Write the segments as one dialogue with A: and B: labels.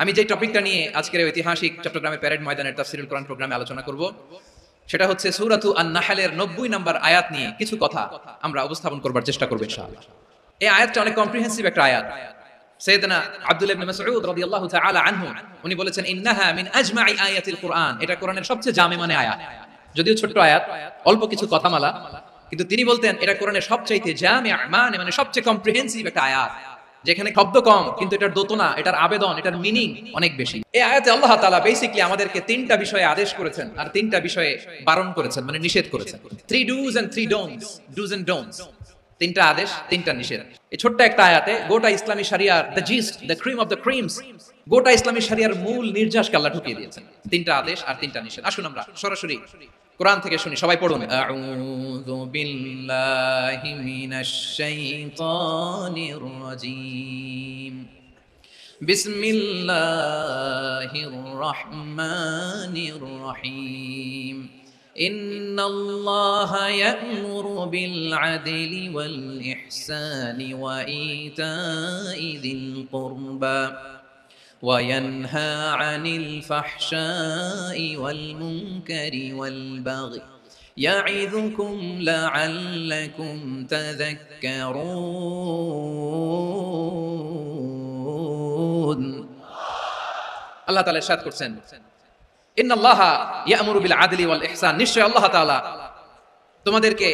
A: আমি যে টপিকটা নিয়ে আজকের ঐতিহাসিক চট্টগ্রামের প্যারেড ময়দানের তাফসীরুল কোরআন প্রোগ্রামে আলোচনা করব সেটা হচ্ছে সূরাতু আন-নাহলের 90 নম্বর আয়াত নিয়ে কিছু কথা আমরা উপস্থাপন করবার চেষ্টা করব ইনশাআল্লাহ। এই আয়াতটা অনেক কম্প্রিহেন্সিভ একটা আয়াত। সাইয়েদনা আব্দুল্লাহ ইবনে মাসউদ রাদিয়াল্লাহু তাআলা আনহু উনি বলেছেন ইন্নাহা মিন আজমাই আয়াতিল কোরআন, এটা কোরআনের সবচেয়ে জামে মানে আয়াত। যদিও ছোট্ট আয়াত, অল্প কিছু কথামালা, কিন্তু তিনি বলতেন এটা কোরআনের সবচাইতে জামি মানে সবচেয়ে কম্প্রিহেন্সিভ একটা আয়াত, যেখানে শব্দ কম কিন্তু এটার দোতনা, এটার আবেদন, এটার মিনিং অনেক বেশি। এই আয়াতে আল্লাহ তাআলা বেসিক্যালি আমাদেরকে তিনটা বিষয়ে আদেশ করেছেন আর তিনটা বিষয়ে বারণ করেছেন, মানে নিষেধ করেছেন। 3 do's and 3 don'ts, do's and don'ts, তিনটা আদেশ, তিনটা নিষেধ। এই ছোট্ট একটা আয়াতে গোটা ইসলামী শরিয়ার the gist, the cream of the creams, গোটা ইসলামী শরিয়ার মূল নির্যাসকে আল্লাহ ঢুকিয়ে দিয়েছেন। তিনটা আদেশ আর তিনটা নিষেধ। আসুন আমরা সরাসরি কোরআন থেকে শুনি, সবাই পড়ুন। আউযু বিল্লাহি মিনাশ শাইতানির রাজীম, বিসমিল্লাহির রহমানির রহিম। ইন্নাল্লাহা ইয়া'মুরু বিল আদলি ওয়াল ইহসানি ওয়া ইতাই যিল কুরবা وينهى عن الفحشاء والمنكر والبغي يعظكم لعلكم تذكرون। আল্লাহ তাআলা ইরশাদ করছেন ইন্নাল্লাহা ইয়া'মুরু বিল আদলি ওয়াল ইহসান, নিশ্চয় আল্লাহ তাআলা তোমাদেরকে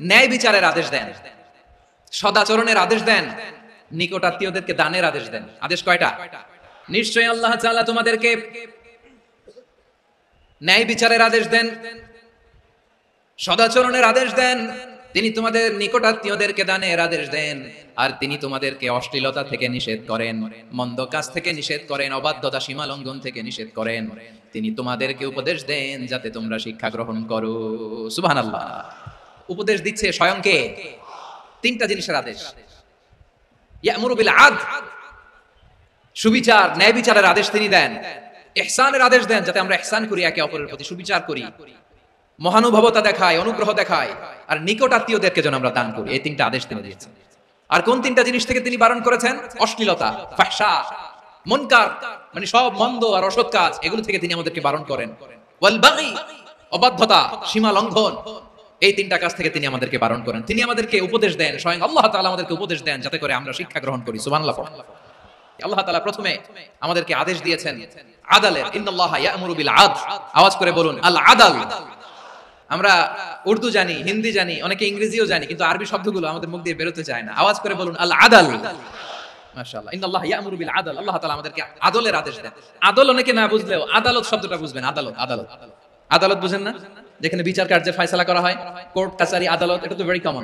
A: ন্যায় বিচারের আদেশ দেন, সদাচরণের আদেশ দেন, নিকটাত্মীয়দেরকে দানের আদেশ দেন। আদেশ কয়টা? নিশ্চয় আল্লাহ তাআলা তোমাদেরকে ন্যায় বিচারের আদেশ দেন, সদাচরণের আদেশ দেন, তিনি তোমাদের নিকটাত্মীয়দেরকে দানের আদেশ দেন, আর তিনি তোমাদেরকে অশ্লীলতা থেকে নিষেধ করেন, মন্দ কাজ থেকে নিষেধ করেন, অবাধ্যতা সীমা লঙ্ঘন থেকে নিষেধ করেন। তিনি তোমাদেরকে উপদেশ দেন যাতে তোমরা শিক্ষা গ্রহণ করো। সুবহানাল্লাহ। উপদেশ দিচ্ছে স্বয়ং কে? তিনটা জিনিসের আদেশ। ইয়া'মুরু বিল আদল, সুবিচার, ন্যায় বিচারের আদেশ তিনি দেন। ইহসানের আদেশ দেন, যাতে আমরা ইহসান করি, একে অপরের প্রতি সুবিচার করি, মহানুভবতা দেখাই, অনুগ্রহ দেখাই, আর নিকট আত্মীয়দেরকে যেন আমরা দান করি। এই তিনটা আদেশ তিনি দিয়েছেন। আর কোন তিনটা জিনিস থেকে তিনি বারণ করেছেন? অশ্লীলতা, ফাহশা, মুনকার, মানে সব মন্দ আর অসৎ কাজ, এগুলো থেকে তিনি আমাদেরকে বারণ করেন। ওয়াল বাগি, অবাধ্যতা, সীমা লঙ্ঘন, এই তিনটা কাজ থেকে তিনি আমাদেরকে বারণ করেন। তিনি আমাদেরকে উপদেশ দেন, স্বয়ং আল্লাহ তাআলা আমাদেরকে উপদেশ দেন যাতে করে আমরা শিক্ষা গ্রহণ করি। সুবহানাল্লাহ। আল্লাহ তাআলা প্রথমে আমাদেরকে আদেশ দিয়েছেন আদালের। ইন্নাল্লাহা ইয়া'মুরু বিল আদল, আওয়াজ করে বলুন আল আদল। আমরা উর্দু জানি, হিন্দি জানি, অনেকে ইংরেজিও জানি, কিন্তু আরবি শব্দগুলো আমাদের মুখ দিয়ে বেরোতে চায় না। আওয়াজ করে বলুন আল আদল। মাশাআল্লাহ। ইন্নাল্লাহা ইয়া'মুরু বিল আদল, আল্লাহ তাআলা আমাদেরকে আদলের আদেশ দেন। আদল অনেকে না বুঝলেও আদালত শব্দটা বুঝবেন। আদালত, আদালত, আদালত বুঝেন না? যেখানে বিচার কার্যের ফয়সালা করা হয়, কোর্ট কাছারি, আদালত, এটা তো ভেরি কমন।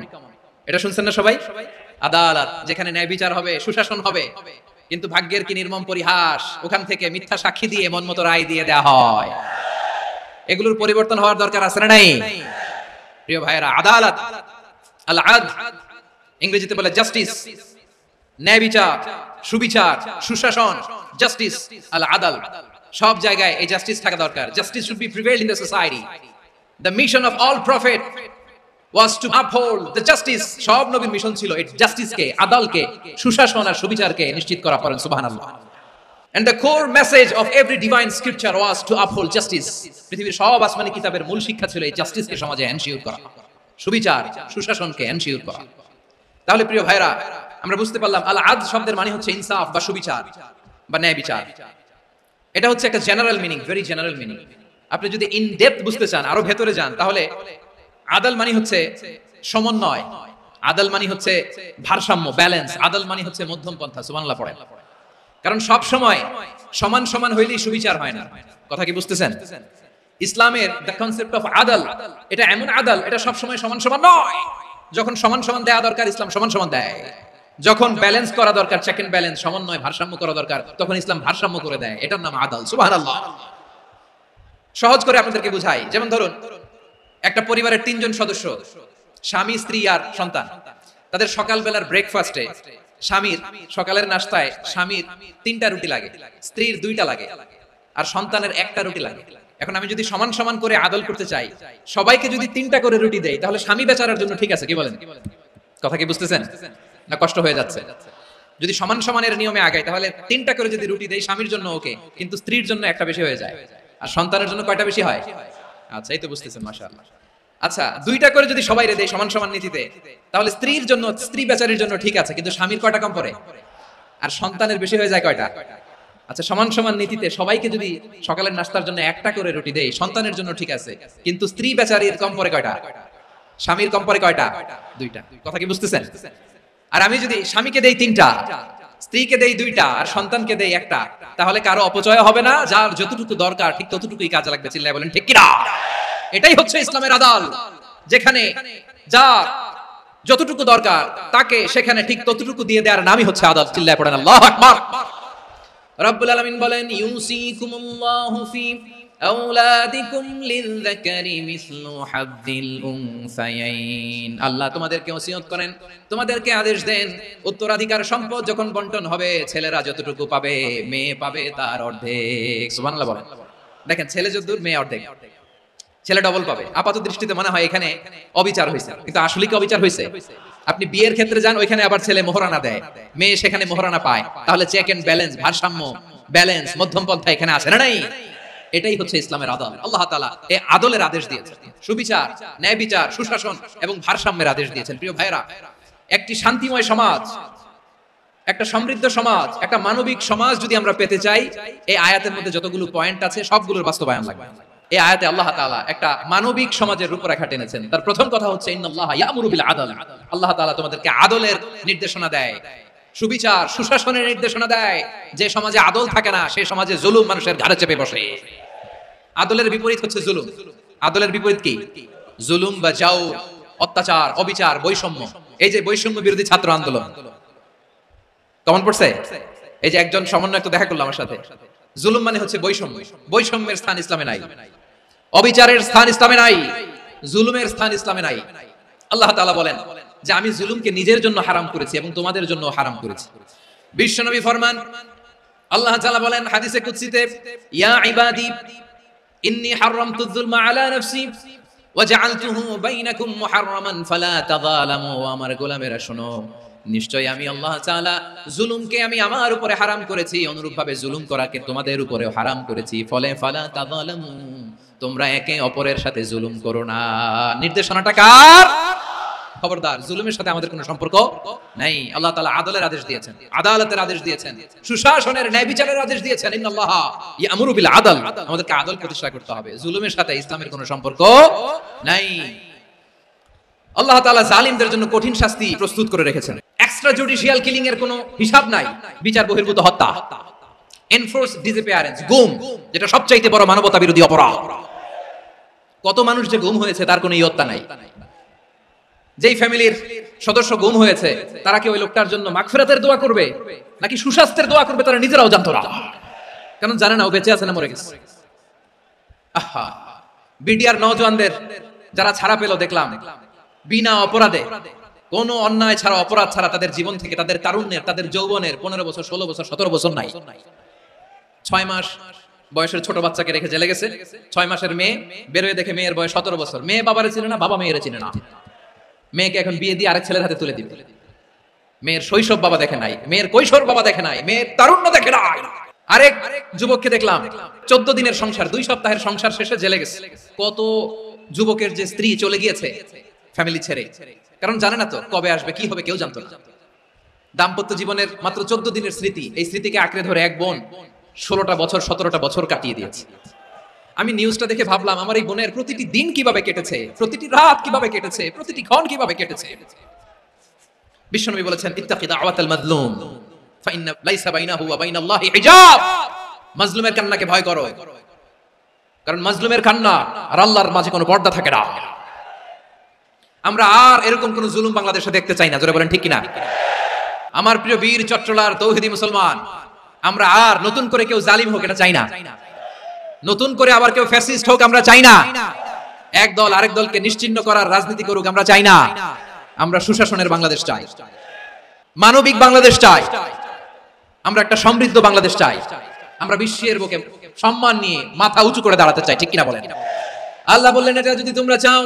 A: এটা শুনছেন না সবাই? আদালত, যেখানে ন্যায় বিচার হবে, সুশাসন হবে। কিন্তু ভাগ্যের কি নির্মম পরিহাস, ওখান থেকে মিথ্যা সাক্ষী দিয়ে মন মতো রায় দিয়ে দেয়া হয়। এগুলোর পরিবর্তন হওয়ার দরকার আছে না নাই? প্রিয় ভাইরা, আদালত, আল আদল, ইংরেজিতে বলে জাস্টিস, ন্যায় বিচার, সুবিচার, সুশাসন, জাস্টিস, আল আদল, সব জায়গায় এই জাস্টিস থাকা দরকার। Justice should be prevail in the society. The mission of all prophet was to uphold the justice. সব নবীর মিশন ছিল এই জাস্টিসকে, আদালকে, সুশাসন আর সুবিচারকে নিশ্চিত করা। পড়েন সুবহানাল্লাহ। And the core message of every divine scripture was to uphold justice. পৃথিবীর সব আসমানি কিতাবের মূল শিক্ষা ছিল এই জাস্টিসকে সমাজে এনশিওর করা, সুবিচার, সুশাসনকে এনশিওর করা। তাহলে প্রিয় ভাইরা, আমরা বুঝতে পারলাম আল আদল শব্দের মানে হচ্ছে ইনসাফ বা সুবিচার বা ন্যায় বিচার। এটা হচ্ছে একটা general meaning, very general meaning. আপনি যদি ইন ডেপথ বুঝতে চান, আরো ভেতরে যান, তাহলে আদল মানে হচ্ছে সমন্বয়, আদল মানে হচ্ছে ভারসাম্য, ব্যালেন্স, আদল মানে হচ্ছে মধ্যম পন্থা। সুবহানাল্লাহ পড়েন। কারণ সব সময় সমান সমান হইলেই সুবিচার হয় না। কথা কি বুঝতেছেন? ইসলামের দ্য কনসেপ্ট অফ আদল, এটা এমন আদল, এটা সব সময় সমান সমান নয়। যখন সমান সমান দেয়া দরকার, ইসলাম সমান সমান দেয়। যখন ব্যালেন্স করা দরকার, চেক এন্ড ব্যালেন্স, সমন্বয়, ভারসাম্য করা দরকার, তখন ইসলাম ভারসাম্য করে দেয়। এটার নাম আদল। সুবহানাল্লাহ। সহজ করে আপনাদেরকে বুঝাই। যেমন ধরুন, একটা পরিবারের 3 জন সদস্য, স্বামী, স্ত্রী আর সন্তান। তাদের সকালবেলার ব্রেকফাস্টে, স্বামীর সকালের নাস্তায় স্বামীর 3টা রুটি লাগে, স্ত্রীর 2টা লাগে, আর সন্তানের 1টা রুটি লাগে। এখন আমি যদি সমান সমান করে আদল করতে চাই, সবাইকে যদি 3টা করে রুটি দেই, তাহলে স্বামী বেচারার জন্য ঠিক আছে? কি বলেন? কথা কি বুঝতেছেন না কষ্ট হয়ে যাচ্ছে? যদি সমান সমানের নিয়মে আগাই তাহলে 3টা করে যদি রুটি দেই স্বামীর জন্য ওকে, কিন্তু স্ত্রীর জন্য একটা বেশি হয়ে যায়, আর সন্তানের জন্য কয়টা বেশি হয়? আচ্ছা, এই তো বুঝতেছেন, মাশাআল্লাহ। আচ্ছা, 2টা করে যদি সবাই দেই সমান সমান নীতিতে, তাহলে স্ত্রীর জন্য, স্ত্রী বেচারির জন্য ঠিক আছে, কিন্তু স্বামীর কয়টা কম পড়ে? আর সন্তানের বেশি হয়ে যায় কয়টা? আচ্ছা, সমান সমান নীতিতে সবাইকে যদি সকালের নাস্তার জন্য একটা করে রুটি দেই, সন্তানের জন্য ঠিক আছে, কিন্তু স্ত্রী বেচারির কম পড়ে কয়টা? স্বামীর কম পড়ে কয়টা? 2টা। কথা কি বুঝতেছেন? আর আমি যদি স্বামীকে দেই 3টা, স্ত্রীকে দেই 2টা, আর সন্তানকে দেই একটা, তাহলে কারো অপচয় হবে না, যার যতটুকু দরকার ঠিক ততটুকুই কাজে লাগবে। চিল্লায় বলেন ঠিক কি না? এটাই হচ্ছে ইসলামের আদাল, যেখানে যার যতটুকু দরকার তাকে সেখানে ঠিক ততটুকু দিয়ে দেওয়ার নামই হচ্ছে আদাল। চিল্লায় পড়েন আল্লাহু আকবার। রব্বুল আলামিন বলেন, ইউসিকুমুল্লাহু ফি আওলাদিকুম লিযযাকারি মিসলু হাযযিল উনসায়াইন। আল্লাহ তোমাদেরকে ওসিয়ত করেন, তোমাদেরকে আদেশ দেন, উত্তরাধিকার সম্পদ যখন বন্টন হবে, ছেলেরা যতটুকু পাবে মেয়ে পাবে তার অর্ধেক। সুবহানাল্লাহ বলেন। দেখেন, ছেলে যতদূর মেয়ে অর্ধেক, ছেলে ডবল পাবে। আপাত দৃষ্টিতে মনে হয় এখানে অবিচার হয়েছে, কিন্তু আসলে কি অবিচার হয়েছে? আপনি বিয়ের ক্ষেত্রে যান, ওইখানে আবার ছেলে মোহরানা দেয়, মেয়ে সেখানে মোহরানা পায়, তাহলে চেক এন্ড ব্যালেন্স, ভারসাম্য, ব্যালেন্স, মধ্যম পন্থা এখানে আছে না নাই? এটাই হচ্ছে ইসলামের আদল। আল্লাহ তাআলা এই আদলের আদেশ দিয়েছেন, সুবিচার, ন্যায় বিচার, সুশাসন এবং ভারসাম্যের আদেশ দিয়েছেন। প্রিয় ভাইরা, একটি শান্তিময় সমাজ, একটা সমৃদ্ধ সমাজ, একটা মানবিক সমাজ যদি আমরা পেতে চাই, এই আয়াতের মধ্যে যতগুলো পয়েন্ট আছে সবগুলোর বাস্তবায়ন লাগবে। এই আয়াতে আল্লাহ তাআলা একটা মানবিক সমাজের রূপরেখা টেনেছেন। তার প্রথম কথা হচ্ছে ইন্নাল্লাহা ইয়া'মুরু বিল আদল। আল্লাহ তাআলা তোমাদেরকে আদলের নির্দেশনা দেয়, সুবিচার, সুশাসনের নির্দেশনা দেয়। যে সমাজে আদল থাকে না, সেই সমাজে জুলুম মানুষের ঘাড়ে চেপে বসে। আদলের বিপরীত হচ্ছে জুলুম। আদলের বিপরীত কি? জুলুম বা জাওর, অত্যাচার, অবিচার, বৈষম্য। এই যে বৈষম্য বিরোধী ছাত্র আন্দোলন কেমন পড়ছে? এই যে একজন সমন্বয়ক তো দেখা করলো আমার সাথে। জুলুম মানে হচ্ছে বৈষম্য। বৈষম্যের স্থান ইসলামে নাই, অবিচারের স্থান ইসলামে নাই, জুলুমের স্থান ইসলামে নাই। আল্লাহ তাআলা বলেন যে আমি জুলুমকে নিজের জন্য হারাম করেছি এবং তোমাদের জন্য হারাম করেছি। বিশ্বনবী ফরমান, আল্লাহ তাআলা বলেন হাদিসে কুদসিতে, ইয়া ইবাদি ইন্নী হারামতুয যুলমা আলা নাফসি ওয়া জাআলতুহু বাইনাকুম মুহাররামান ফালা তাযালামু। আমার গোলামেরা শোনো, নিশ্চয় আমি আল্লাহ তাআলা জুলুমকে আমি আমার উপরে হারাম করেছি, অনুরূপভাবে জুলুম করাকে তোমাদের উপরেও হারাম করেছি। ফলে ফালা তাযালামু, তোমরা একে অপরের সাথে জুলুম করো না। নির্দেশনাটা কার? খবরদার, জুলুমের সাথে আমাদের কোনো সম্পর্ক নাই। আল্লাহ তাআলা আদলের আদেশ দিয়েছেন, আদালতের আদেশ দিয়েছেন, সুশাসনের, ন্যায় বিচারের আদেশ দিয়েছেন। ইন্নাল্লাহা ইয়া'মুরু বিল আদল। আমাদেরকে আদল প্রতিষ্ঠা করতে হবে। জুলুমের সাথে ইসলামের কোনো সম্পর্ক নাই। আল্লাহ তাআলা জালিমদের জন্য কঠিন শাস্তি প্রস্তুত করে রেখেছেন। এক্সট্রা জুডিশিয়াল কিলিং এর কোনো হিসাব নাই। বিচার বহির্ভূত হত্যা, এনফোর্স ডিসঅ্যাপিয়ারেন্স, গুম, যেটা সবচাইতে বড় মানবতা বিরোধী অপরাধ। কত মানুষ যে গুম হয়েছে তার কোনো ইয়ত্তা নাই। যেই ফ্যামিলির সদস্য গুম হয়েছে, তারা কি ওই লোকটার জন্য মাগফিরাতের দোয়া করবে নাকি সুস্বাস্থ্যের দোয়া করবে তারা নিজেরাও জানতো না, কারণ জানে না ও বেঁচে আছে না মরে গেছে। আহা, বিডিআর নওজওয়ানদের যারা ছাড়া পেল দেখলাম, বিনা অপরাধে, কোনো অন্যায় ছাড়া, অপরাধ ছাড়া তাদের জীবন থেকে, তাদের তারুণ্যের, তাদের যৌবনের 15 বছর, 16 বছর, 17 বছর নাই, 6 মাস বয়সের ছোট বাচ্চাকে রেখে জেলে গেছে। 6 মাসের মেয়ে বেরোয় দেখে মেয়ের বয়স 17 বছর। মেয়ে বাবারে চিনে না, বাবা মেয়েরে চিনে না। মেয়েকে এখন বিয়ে দিয়ে আরেক ছেলের হাতে তুলে দিবে। মেয়ের শৈশব বাবা দেখে নাই, মেয়ের কৈশোর বাবা দেখে নাই, মেয়ের তারুণ্য দেখে নাই। আরেক যুবককে দেখলাম 14 দিনের সংসার, 2 সপ্তাহের সংসার শেষে জেলে গেছে। কত যুবকের যে স্ত্রী চলে গিয়েছে ফ্যামিলি ছেড়ে, কারণ জানে না তো কবে আসবে, কি হবে, কেউ জানতো না। দাম্পত্য জীবনের মাত্র 14 দিনের স্মৃতি, এই স্মৃতিকে আঁকড়ে ধরে এক বোন 16টা বছর, 17টা বছর কাটিয়ে দিয়েছে। আমি নিউজটা দেখে ভাবলাম, আমার এই বোনের প্রতিটি দিন কিভাবে কেটেছে, প্রতিটি রাত কিভাবে কেটেছে, প্রতিটি ক্ষণ কিভাবে কেটেছে। বিশ্বনবী বলেছেন, ইত্তাকি দাওয়াতাল মাজলুম ফাইন্না লাইসা বাইনাহু ওয়া বাইনাল্লাহি হিজাব। মাজলুমের কান্নাকে ভয় করো, কারণ মাজলুমের কান্না আর আল্লাহর মাঝে কোনো পর্দা থাকে না। আমরা আর এরকম কোন জুলুম বাংলাদেশে দেখতে চাই না। জোরে বলেন ঠিক কিনা? আমার প্রিয় বীর চট্টলার তৌহিদি মুসলমান, আমরা আর নতুন করে কেউ জালিম হোক এটা চাই না। নতুন করে আবার কেউ ফ্যাসিস্ট হোক আমরা চাই না। এক দল আরেক দলকে নিশ্চিহ্ন করার রাজনীতি করুক আমরা চাই না। আমরা সুশাসনের বাংলাদেশ চাই, মানবিক বাংলাদেশ চাই, আমরা একটা সমৃদ্ধ বাংলাদেশ চাই। আমরা বিশ্বের বুকে সম্মান নিয়ে মাথা উঁচু করে দাঁড়াতে চাই, ঠিক কিনা বলেন? আল্লাহ বললেন, এটা যদি তোমরা চাও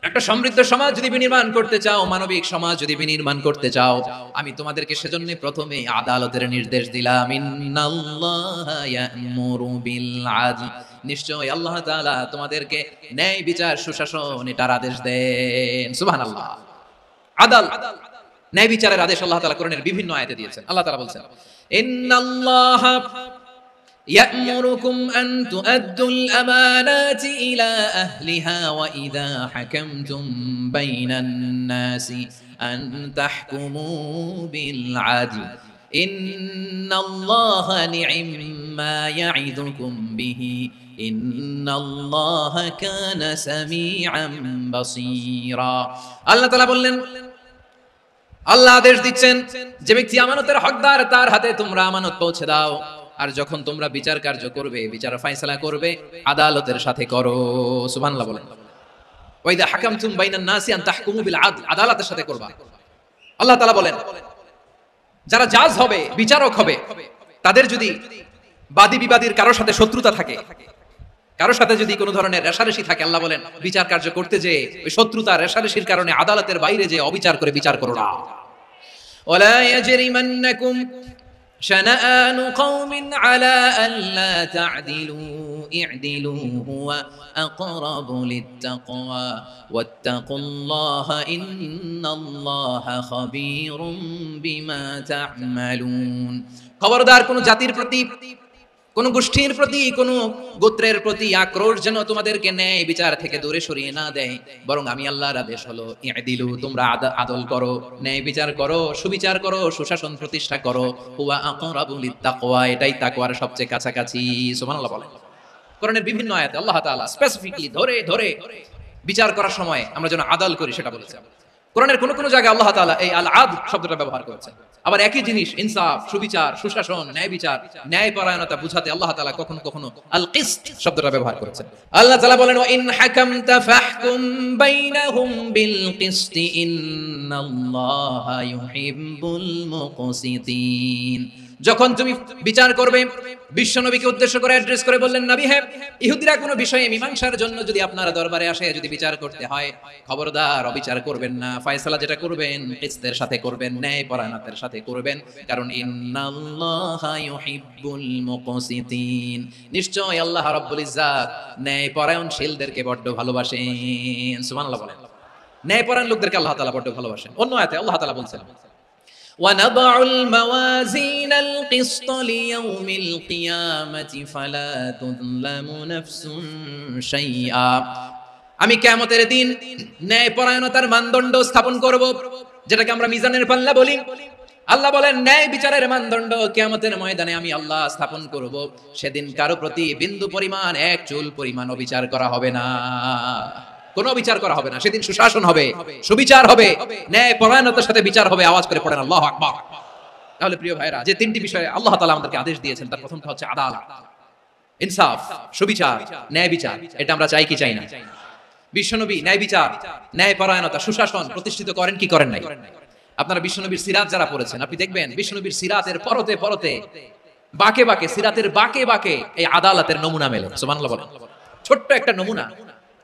A: একটা সমৃদ্ধ সমাজ যদি বিনির্মাণ করতে চাও, মানবিক সমাজ যদি বিনির্মাণ করতে চাও, আমি তোমাদেরকে সেজন্য প্রথমে আদালতের নির্দেশ দিলাম। ইন্নাল্লাহা ইয়া'মুরু বিল আদল, নিশ্চয় আল্লাহ তাআলা তোমাদেরকে ন্যায় বিচার সুশাসন এটার আদেশ দেন। সুবহানাল্লাহ। আদাল, ন্যায় বিচারের আদেশ আল্লাহ তাআলা কোরআনের বিভিন্ন আয়াতে দিয়েছেন। আল্লাহ তাআলা বলছেন, ইন্নাল্লাহা يأمركم أن تؤدوا الأمانات إلى أهلها وإذا حكمتم بين الناس أن تحكموا بالعدل إن الله نعم ما يعظكم به إن الله كان سميعا بصيرا الله تعالى বললেন, আল্লাহ আদেশ দিচ্ছেন যে ব্যক্তি আমানতের হকদার তার হাতে তোমরা আমানত পৌঁছে দাও, আর যখন তোমরা বিচার কার্য করবে, বিচার ফয়সালা করবে, আদালতের সাথে করো। সুবহানাল্লাহ বলেন। ওয়াইদা হাকামতুম বাইনান নাসি আন তাহকুমু বিল আদল, আদালতের সাথে করবা। আল্লাহ তাআলা বলেন, যারা জাজ হবে, বিচারক হবে, তাদের যদি বাদী বিবাদীর কারোর সাথে শত্রুতা থাকে, কারোর সাথে যদি কোনো ধরনের রেষারেষি থাকে, আল্লাহ বলেন বিচার কার্য করতে যে ওই শত্রুতা রেষারেষির কারণে আদালতের বাইরে যে অবিচার করে বিচার করো না। ওয়ালা ইয়াজরিমান্নাকুম شنآن قوم على ألا تعدلوا اعدلوا هو أقرب للتقوى واتقوا الله إن الله خبير بما تعملون। খবরদার কোন জাতির প্রতি, কোন গোষ্ঠীর প্রতি, কোন গোত্রের প্রতি আক্রোশ যেন তোমাদেরকে ন্যায় বিচার থেকে দূরে সরিয়ে না দেয়, বরং আমি আল্লাহর আদেশ হলো ইদিলু, তোমরা আদল করো, ন্যায় বিচার করো, সুবিচার করো, সুশাসন প্রতিষ্ঠা করো। হুয়া আকরাবু লিত্তাকওয়া, এটাই তাকওয়ার সবচেয়ে কাছাকাছি। সুবহানাল্লাহ বলেন। কোরআনের বিভিন্ন আয়াতে আল্লাহ তাআলা স্পেসিফিকলি ধরে ধরে বিচার করার সময় আমরা যেন আদল করি সেটা বলেছেন। কোরআনের কোন কোন জায়গায় আল্লাহ তাআলা এই আল আদল শব্দটা ব্যবহার করেছেন। আবার একই জিনিস ইনসাফ, সুবিচার, সুশাসন, ন্যায় বিচার, ন্যায়পরায়ণতা বুঝাতে আল্লাহ তাআলা কখনো কখনো আল কিসত শব্দটা ব্যবহার করেছেন। আল্লাহ তাআলা বলেন, ওয়া ইন হাকামতা ফাহকুম বাইনাহুম বিল কিসত ইন্নাল্লাহা ইউহিব্বুল মুকসিতিন। যখন তুমি বিচার করবে, বিশ্বনবীকে উদ্দেশ্য করে অ্যাড্রেস করে বললেন, নবী হে, ইহুদিরা কোনো বিষয়ে মীমাংসার জন্য যদি আপনার দরবারে আসে, যদি বিচার করতে হয়, খবরদার অবিচার করবেন না, ফয়সালা যেটা করবেন কিসতের সাথে করবেন, ন্যায় পরায়ণতার সাথে করবেন, কারণ ইন্নাল্লাহা ইউহিব্বুল মুকসিতিন, নিশ্চয় আল্লাহ রাব্বুল ইজ্জাত ন্যায় পরায়ণশীলদেরকে বড় ভালোবাসেন। সুবহানাল্লাহ বলেন। ন্যায় পরায়ণ লোকদেরকে আল্লাহ তাআলা বড় ভালোবাসেন। অন্য আয়াতে আল্লাহ তাআলা বলেন, ونضع الموازين القسط ليوم القيامة فلا تظلم نفس شيئا। আমি কিয়ামতের দিন ন্যায়পরায়ণতার মানদণ্ড স্থাপন করব, যেটাকে আমরা মিজানের পাল্লা বলি। আল্লাহ বলেন, ন্যায় বিচারের মানদণ্ড কিয়ামতের ময়দানে আমি আল্লাহ স্থাপন করব। সেদিন কারো প্রতি বিন্দু পরিমাণ, এক চুল পরিমাণ অবিচার করা হবে না, কোনো বিচার করা হবে না। সেদিন সুশাসন হবে, সুবিচার হবে, ন্যায় পরায়ণতার সাথে বিচার হবে। আওয়াজ করে পড়েন আল্লাহু আকবার। তাহলে প্রিয় ভাইরা, যে তিনটি বিষয়ে আল্লাহ তাআলা আমাদেরকে আদেশ দিয়েছেন, তার প্রথমটা হচ্ছে আদালত, ইনসাফ, সুবিচার, ন্যায় বিচার। এটা আমরা চাই কি চাই না? বিশ্বনবী ন্যায় বিচার, ন্যায় পরায়ণতা, সুশাসন প্রতিষ্ঠিত করেন কি করেন নাই? আপনারা বিশ্বনবীর সিরাত যারা পড়েছেন, আপনি দেখবেন বিশ্বনবীর সিরাতের পরতে পরতে, বাকে বাকে, সিরাতের বাকে বাকে এই আদালতের নমুনা মেলে। সুবহানাল্লাহ বলেন। ছোট্ট একটা নমুনা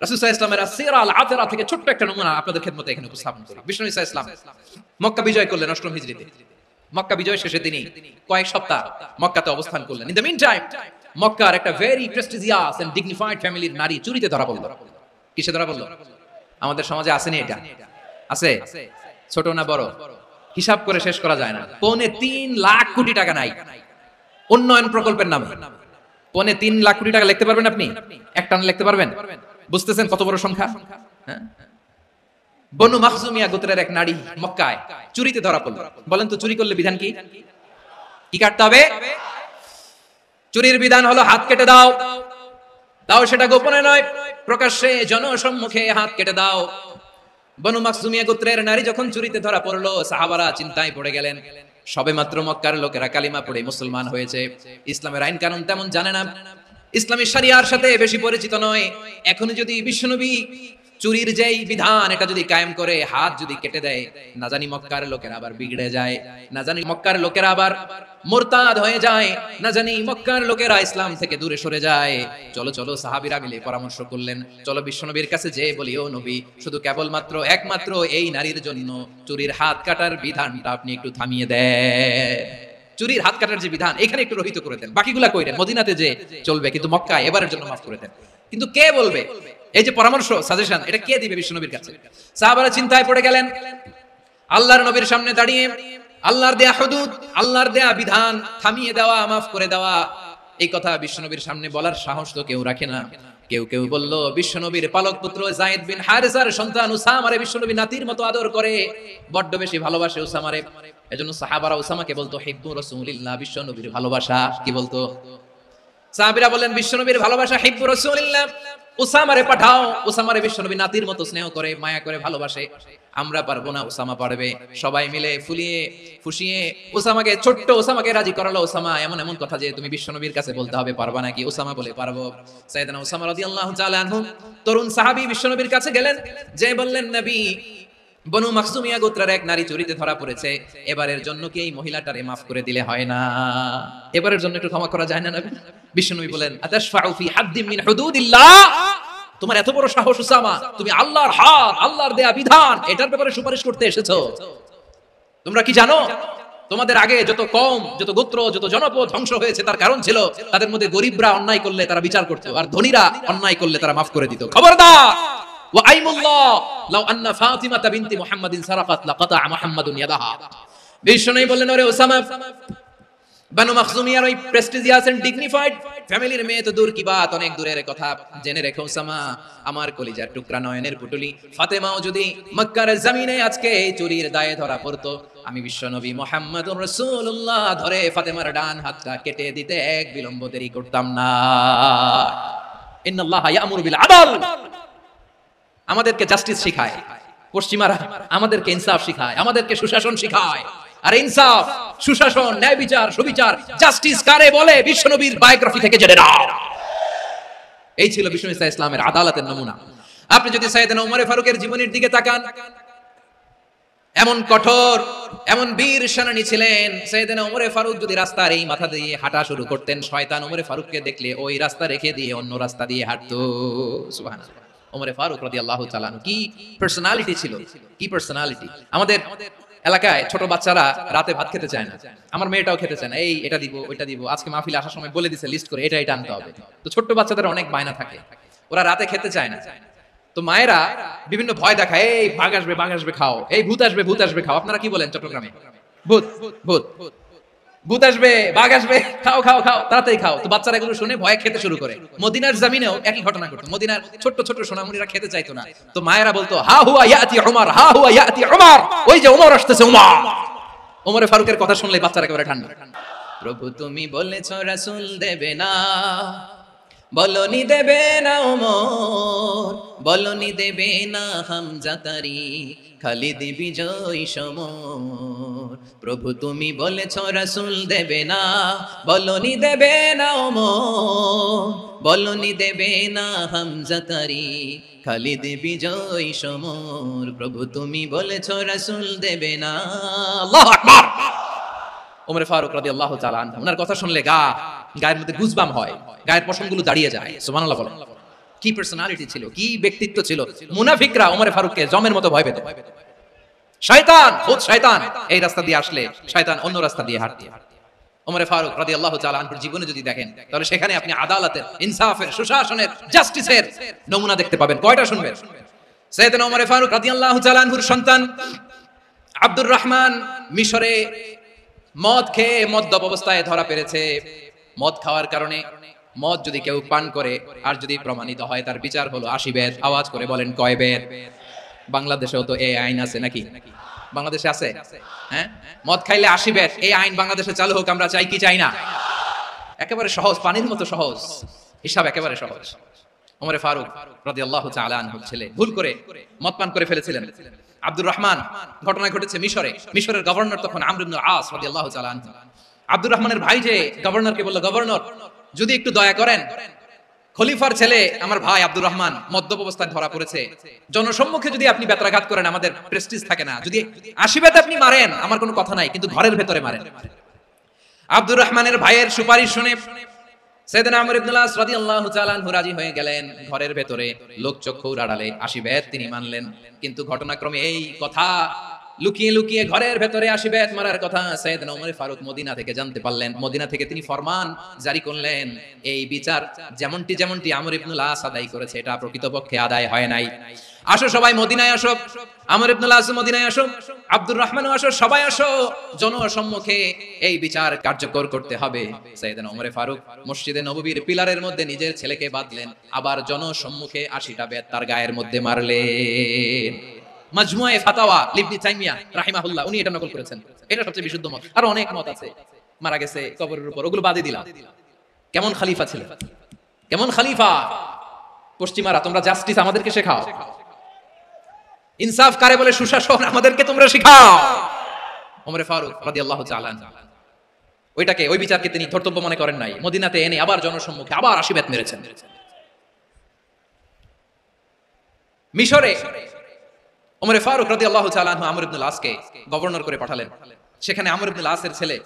A: রাসূল সাল্লাল্লাহু আলাইহি ওয়াসাল্লামের সিরা আল আতরা থেকে ছোট্ট একটা নমুনা আপনাদের খেদমতে এখানে উপস্থাপন করি। বিশ্বনবী সাল্লাল্লাহু আলাইহি ওয়াসাল্লাম মক্কা বিজয় করলেন ৮ম হিজরিতে। মক্কা বিজয় শেষে তিনি কয়েক সপ্তাহ মক্কাতে অবস্থান করলেন। ইন দ্য মিন টাইম মক্কার একটা ভেরি প্রেস্টিজিয়াস এন্ড ডিগনিফাইড ফ্যামিলির নারী চুরিতে ধরা পড়ল। কিসে ধরা পড়ল? আমাদের সমাজে আসেনি এটা? আছে? ছোট না বড়? হিসাব করে শেষ করা যায় না। ৩.৫ লাখ কোটি টাকা নাই উন্নয়ন প্রকল্পের নামে। ৩.৫ লাখ কোটি টাকা লিখতে পারবেন আপনি? একটা না লিখতে পারবেন? বুঝতেছেন কত বড় সংখ্যা? বনু মাখজুমিয়া গোত্রের এক নারী মক্কায় চুরিতে ধরা পড়ল। বলেন তো চুরি করলে বিধান কি? কি কাটতে হবে? চুরির বিধান হলো হাত কেটে দাও। তাও সেটা গোপনে নয়, প্রকাশ্যে জনসম্মুখে হাত কেটে দাও। বনু মাখজুমিয়া গোত্রের নারী যখন চুরিতে ধরা পড়লো, সাহাবারা চিন্তায় পড়ে গেলেন। সবেমাত্র মক্কার লোকেরা কালিমা পড়ে মুসলমান হয়েছে, ইসলামের আইন কানুন তেমন জানে না। ইসলামী শরিয়ার সাথে বেশি পরিচিত নয়। এখন যদি বিশ্বনবী চুরির যেই বিধান এটা যদি কায়েম করে হাত যদি কেটে দেয়, না জানি মক্কার লোকেরা আবার বিগড়ে যায়, না জানি মক্কার লোকেরা আবার মুরতাদ হয়ে যায়, না জানি মক্কার লোকেরা ইসলাম থেকে দূরে সরে যায়। চলো চলো সাহাবীরা মিলে পরামর্শ করলেন, চলো বিশ্বনবীর কাছে যেয়ে বলি, ও নবী, শুধু কেবলমাত্র একমাত্র এই নারীর জন্য চুরির হাত কাটার বিধানটা আপনি একটু থামিয়ে দেন। চুরির হাত কাটার যে বিধান এখানে একটু রহিত করে দেন, বাকিগুলা কইরেন মদিনাতে যে চলবে, কিন্তু মক্কায় এবারের জন্য মাফ করে দেন। কিন্তু কে বলবে? এই যে পরামর্শ, সাজেশন, এটা কে দিবে বিশ্বনবীর কাছে? সাহাবারা চিন্তায় পড়ে গেলেন। আল্লাহর নবীর সামনে দাঁড়িয়ে আল্লাহর দেয়া হুদুদ, আল্লাহর দেয়া বিধান থামিয়ে দেওয়া, মাফ করে দেওয়া, এই কথা বিশ্বনবীর সামনে বলার সাহস তো কেউ রাখে না। কেউ কেউ বলল, বিশ্বনবীর পালক পুত্র যায়েদ বিন হারেসার সন্তান উসামারে বিশ্বনবী নাতির মতো আদর করে, বড্ড বেশি ভালোবাসে উসামারে। এজন্য সাহাবারা উসামাকে বলতো হিব্বু রাসূলিল্লাহ, বিশ্বনবীর ভালোবাসা। কি বলতো? সাহাবীরা বলেন, বিশ্বনবীর ভালোবাসা হিব্বু রাসূলিল্লাহ, উসামারে পাঠাও। উসামারে বিশ্বনবী নাতির মতো স্নেহ করে, মায়া করে, ভালোবাসে। আমরা পারবো না, উসামা পারবে। সবাই মিলে ফুলিয়ে ফুসিয়ে উসামাকে, ছোট্ট উসামাকে রাজি করালো। উসামা, এমন এমন কথা যে তুমি বিশ্বনবীর কাছে বলতে হবে, পারবা নাকি? উসামা বলে, পারবো। সাইয়েদনা উসামা রাদিয়াল্লাহু তাআলা আনহু তরুণ সাহাবী বিশ্বনবীর কাছে গেলেন, যে বললেন, নবী, বনু মাখজুমিয়া গোত্রের এক নারী চুরিতে ধরা পড়েছে, এবারের জন্য কি এই মহিলাটারে মাফ করে দিলে হয় না? এবারের জন্য একটু ক্ষমা করা যায় না নবী? বিশ্বনবী বলেন, আতাশফাউ ফি হাদ্দিন মিন হুদুদিল্লাহ, তোমার এত বড় সাহস উসামা, তুমি আল্লাহর হাত, আল্লাহর দেয়া বিধান, এটার ব্যাপারে সুপারিশ করতে এসেছো? তোমরা কি জানো তোমাদের আগে যত কওম, যত গোত্র, যত জনপদ ধ্বংস হয়েছে তার কারণ ছিল তাদের মধ্যে গরিবরা অন্যায় করলে তারা বিচার করত, আর ধনীরা অন্যায় করলে তারা মাফ করে দিত। খবরদার! ওয়া আইমুল্লাহ লাউ আন্না ফাতিমা বিনতি মুহাম্মাদিন সারাকাত লাকাতা মুহাম্মাদুন ইয়াদাহা। বিষ্ণু বললেন, ওরে ওসামা, বানু মাখজুমিয়ার ওই প্রেস্টিজিয়াস এন্ড ডিগনিফাইড ফ্যামিলির মেয়ে তো দূর কি বাত, অনেক দূরের কথা। জেনে রেখো ওসামা, আমার কলিজার টুকরা নয়নের পুটুলি ফাতেমাও যদি মক্কার জমিনে আজকে চুরির দায়ে ধরা পড়তো, আমি বিশ্বনবী মুহাম্মদুর রাসূলুল্লাহ ধরে ফাতেমার ডান হাতটা কেটে দিতে এক বিলম্ব দেরি করতাম না। ইন্নাল্লাহা ইয়ামুরু বিল আদল, আমাদেরকে জাস্টিস শিখায় পশ্চিমারা, আমাদেরকে ইনসাফ শিখায়, আমাদেরকে সুশাসন শিখায়। আর ইনসাফ, সুশাসন, ন্যায় বিচার, সুবিচার, জাস্টিস কারে বলে বিশ্বনবীর বায়োগ্রাফি থেকে জেনে নাও। এই ছিল বিশ্বনবী ইসলামের আদালতের নমুনা। আপনি যদি সাইয়েদনা ওমর ফারুকের জীবনের দিকে তাকান, এমন কঠোর, এমন বীর সেনানী ছিলেন। সাইয়েদনা ওমর ফারুক যদি রাস্তার এই মাথা দিয়ে হাঁটা শুরু করতেন, শয়তান ওমর ফারুককে দেখলে ওই রাস্তা রেখে দিয়ে অন্য রাস্তা দিয়ে হাঁটতো। সুবহানাল্লাহ। ওমর ফারুক রাদিয়াল্লাহু তাআলা আনহু কি পার্সোনালিটি ছিল, কি পার্সোনালিটি! আমাদের এলাকায় ছোট বাচ্চারা রাতে ভাত খেতে চায় না, আমার মেয়েটাও খেতে চায় না, এই এটা দিব ওইটা দিব, আজকে মাহফিলে আসার সময় বলে দিছে লিস্ট করে এটা এটা আনতে হবে। তো ছোট্ট বাচ্চাদের অনেক বায়না থাকে, ওরা রাতে খেতে চায় না। তো মায়েরা বিভিন্ন ভয় দেখায়, এই বাঘ আসবে খাও, এই ভূত আসবে খাও। আপনারা কি বলেন চট্টগ্রামে? ভূত ভূত ভূত আসবে, বাঘ আসবে, খাও খাও খাও, তাড়াতাড়ি খাও। তো বাচ্চারা এগুলো শুনে ভয়ে খেতে শুরু করে। মদিনার জমিনেও একই ঘটনা ঘটতো। মদিনার ছোট্ট ছোট্ট সোনামণিরা খেতে চাইতো না। তো মায়েরা বলতো, হা হুয়া ইয়াতি উমর, হা হুয়া ইয়াতি উমর, ওই যে ওমর আসতেছে, উমর। ওমর ফারুকের কথা শুনলে বাচ্চারা একেবারে ঠান্ডা। প্রভু তুমি বলেছো রাসূল দেবে না, বলনি দেবে না ওমর, বলনি দেবে না হামজা তারি, খালিদ বিজয় সমর। প্রভু তুমি বলেছো রাসূল দেবে না, বলনি দেবে না ওমর, বলনি দেবে না হামজা তারি, খালিদ বিজয় সমর। প্রভু তুমি বলেছো রাসূল দেবে না। আল্লাহু আকবার। ওমর ফারুক রাদিয়াল্লাহু তাআলা আনহু, ওনার কথা শুনলে গায়ের মধ্যে গুজবাম হয়, গায়ের পশমগুলো দাঁড়িয়ে যায়। সুবহানাল্লাহ বলেন। কি পার্সোনালিটি ছিল, কি ব্যক্তিত্ব ছিল! মুনাফিকরা ওমর ফারুককে জমের মতো ভয় পেত। শয়তান, খুদ শয়তান এই রাস্তা দিয়ে আসলে শয়তান অন্য রাস্তা দিয়ে হাঁটতো। ওমর ফারুক রাদিয়াল্লাহু তাআলা আনহুর জীবনে যদি দেখেন, তাহলে সেখানে আপনি আদালতের, ইনসাফের, সুশাসনের, জাস্টিসের নমুনা দেখতে পাবেন। কয়টা শুনবেন? সাইয়েদনা ওমর ফারুক রাদিয়াল্লাহু তাআলা আনহুর সন্তান আব্দুর রহমান মিশরে মদ খেয়ে মদ্যপ অবস্থায় ধরা পড়েছে। মদ খাওয়ার কারণে, মদ যদি কেউ পান করে আর যদি প্রমাণিত হয়, তার বিচার হলো 80 বেত। আওয়াজ করে বলেন, কয় বেত? বাংলাদেশেও তো এই আইন আছে নাকি? বাংলাদেশে আছে? হ্যাঁ, মদ খাইলে 80 বেত, এই আইন বাংলাদেশে চালু হোক, আমরা চাই কি চাই না? একেবারে সহজ, পানির মতো সহজ হিসাব, একেবারে সহজ। ওমর ফারুক রাদিয়াল্লাহু তাআলা আনহুর ছেলে ভুল করে মদ পান করে ফেলেছিলেন। আব্দুর রহমান, ঘটনা ঘটেছে মিশরে। মিশরের গভর্নর তখন আমর ইবনে আস রাদিয়াল্লাহু তাআলা আনহু। আব্দুর রহমানের ভাই যে গভর্নরকে বলল, গভর্নর যদি একটু দয়া করেন, খলিফার ছেলে আমার ভাই আব্দুর রহমান মদ্যপ অবস্থায় ধরা পড়েছে, জনসম্মুখে যদি আপনি বেত্রাঘাত করেন আমাদের প্রেস্টিজ থাকে না, যদি আশীর্বাদ আপনি মারেন আমার কোনো কথা নাই, কিন্তু ঘরের ভেতরে মারেন। আব্দুর রহমানের ভাইয়ের সুপারিশ শুনে সাইয়েদনা আমর ইবনে আস রাদিয়াল্লাহু তাআলা আনহু রাজি হয়ে গেলেন। ঘরের ভেতরে লোক চক্ষুর আড়ালে আশীর্বাদ তিনি মানলেন, কিন্তু ঘটনাক্রমে এই কথা লুকিয়ে লুকিয়ে ঘরের ভেতরে আশীর্বাদ মারার কথা সাইয়েদনা ওমর ফারুক মদিনা থেকে জানতে পারলেন। মদিনা থেকে তিনি ফরমান জারি করলেন, এই বিচার যেমনটি আমর ইবনে আস আদায় করেছে এটা প্রকৃতপক্ষে আদায় হয় নাই। আসো সবাই মদিনায় আসো, আমর ইবনে আস মদিনায় আসো, আব্দুর রহমানও আসো, সবাই আসো, জনসম্মুখে এই বিচার কার্যকর করতে হবে। সাইয়েদনা ওমর ফারুক মসজিদে নববীর পিলারের মধ্যে নিজের ছেলেকে বাঁধলেন, আবার জনসম্মুখে 80টা বেত তার গায়ের মধ্যে মারলেন। মাজমুয়ে ফাতাওয়া ইবনে তাইমিয়া রাহিমাহুল্লাহ উনি এটা নকল করেছেন, এটা সবচেয়ে বিশুদ্ধ মত। আর অনেক মত আছে, মারা গেছে কবরের উপর, ওগুলো বাদই দিলাম। কেমন খলিফা ছিলেন, কেমন খলিফা! পশ্চিমারা তোমরা জাস্টিস আমাদেরকে শেখাও, ইনসাফ কারে বলে সুশাসন আমাদেরকে তোমরা শেখাও। ওমর ফারুক রাদিয়াল্লাহু তাআলা ওইটাকে, ওই বিচারকে তিনি ধর্তব্য মনে করেন নাই, মদিনাতে এনে আবার জনসম্মুখে আবার আশীর্বাদ মেরেছেন। মিশরে ওমর ফারুক রাদিয়াল্লাহু তাআলা আনহু আমর ইবনে আসকে গভর্নর করে পাঠালেন। সেখানে আমর ইবনে আসের ছেলে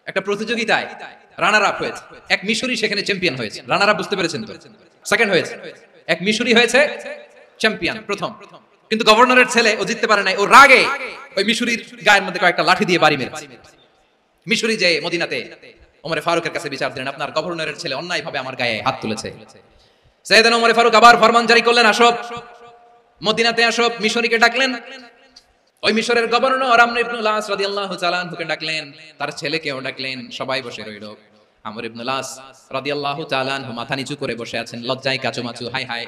A: একটা প্রতিযোগিতায় রানার আপ হয়েছে, এক মিশরি সেখানে চ্যাম্পিয়ন হয়েছে। রানার আপ বুঝতে পেরেছেন তো? সেকেন্ড হয়েছে, এক মিশরি হয়েছে চ্যাম্পিয়ন প্রথম, কিন্তু গভর্নরের ছেলে ও জিততে পারে নাই। ও রাগে ওই মিশরির গায়ের মধ্যে কয়েকটা লাঠি দিয়ে বাড়ি মেরেছে। মিশরি যে মদিনাতে ওমর ফারুকের কাছে বিচার দিলেন, আপনার গভর্নরের ছেলে অন্যায়ভাবে আমার গায়ে হাত তুলেছে। সাইয়েদনা ওমর ফারুক আবার ফরমান জারি করলেন, আসো মদিনাতে আসো। মিশরীকে ডাকলেন, ওই মিশরের গভর্নর আমর ইবনে আস রাদিয়াল্লাহু তাআলা আনহুকে ডাকলেন, তার ছেলেকেও ডাকলেন। সবাই বসে রইল। আমর ইবনে আস রাদিয়াল্লাহু তাআলা আনহু মাথা নিচু করে বসে আছেন, লজ্জায় কাচুমাচু। হায় হায়,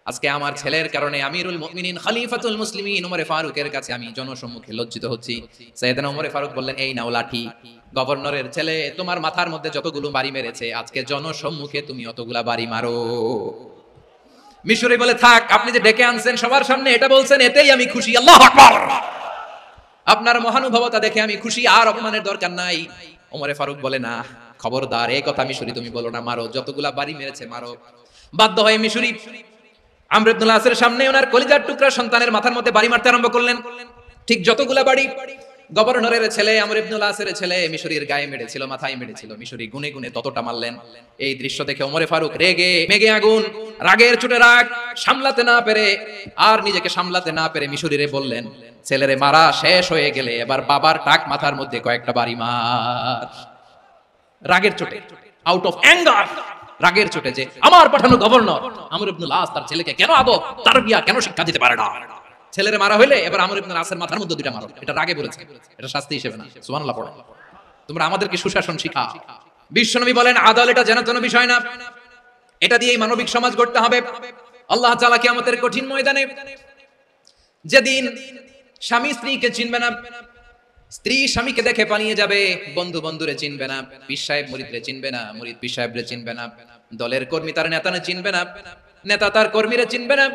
A: আজকে আমার ছেলের কারণে আমিরুল মুমিনিন খলিফাতুল মুসলিমিন ওমর ফারুকের কাছে আমি জনসম্মুখে লজ্জিত হচ্ছি। সাইয়েদনা ওমর ফারুক বললেন, এই নাও লাঠি, গভর্নরের ছেলে তোমার মাথার মধ্যে যতগুলো বাড়ি মেরেছে আজকে জনসম্মুখে তুমি অতগুলা বাড়ি মারো। মিশরি বলে, থাক, আপনি যে ডেকে আনছেন সবার সামনে এটা বলছেন, এতেই আমি খুশি। আল্লাহু আকবার! আপনার মহানুভবতা দেখে আমি খুশি, আর অপমানের দরকার নাই। ওমর ফারুক বলে, না, খবরদার, এই কথা মিশরি তুমি বলো না, মারো, যতগুলা বাড়ি মেরেছে মারো। বাধ্য হয়ে মিশরি আমর ইবনে আসের সামনে ওনার কলিজার টুকরা সন্তানের মাথার মধ্যে বাড়ি মারতে আরম্ভ করলেন। ঠিক যতগুলা বাড়ি গভর্নরের ছেলে আমর ইবনে আসের ছেলে মিশরির গায়ে মেরেছিল, মাথায় মেরেছিল, মিশরি গুনে গুনে ততটা মারলেন। এই দৃশ্য দেখে ওমর ফারুক রেগে মেগে আগুন, রাগের চোটে রাগ সামলাতে না পেরে, আর নিজেকে সামলাতে না পেরে মিশরিরে বললেন, ছেলেরে মারা শেষ হয়ে গেলে এবার বাবার টাক মাথার মধ্যে কয়েকটা বাড়ি মার। রাগের চোটে, আউট অফ অ্যাঙ্গার, রাগের চোটে, যে আমার পাঠানো গভর্নর আমর ইবনে আস তার ছেলেকে কেন আদব তারবিয়া কেন শিক্ষা দিতে পারে না। ছেলেরে মারা হইলে এবার আমর ইবনে আসের মাথার মধ্যে দুইটা মারো, এটা রাগে বলেছে, এটা শাস্তি হিসেবে না। সুবহানাল্লাহ পড়ো। তোমরা আমাদেরকে সুশাসন শিখাও। বিশ্বনবী বলেন, আদালত এটা যেন তেন বিষয় না, এটা দিয়েই মানবিক সমাজ গড়তে হবে। আল্লাহ তাআলা কিয়ামতের কঠিন ময়দানে যেদিন স্বামী স্ত্রীকে চিনবে না, স্ত্রী স্বামীকে দেখে পালিয়ে যাবে, বন্ধু বন্ধুরে চিনবে না, পীর সাহেব মুরিদরে চিনবে না, মুরিদ পীর সাহেবরে চিনবে না, দলের কর্মী তার নেতারে চিনবে না, নেতা তার কর্মীরে চিনবে না,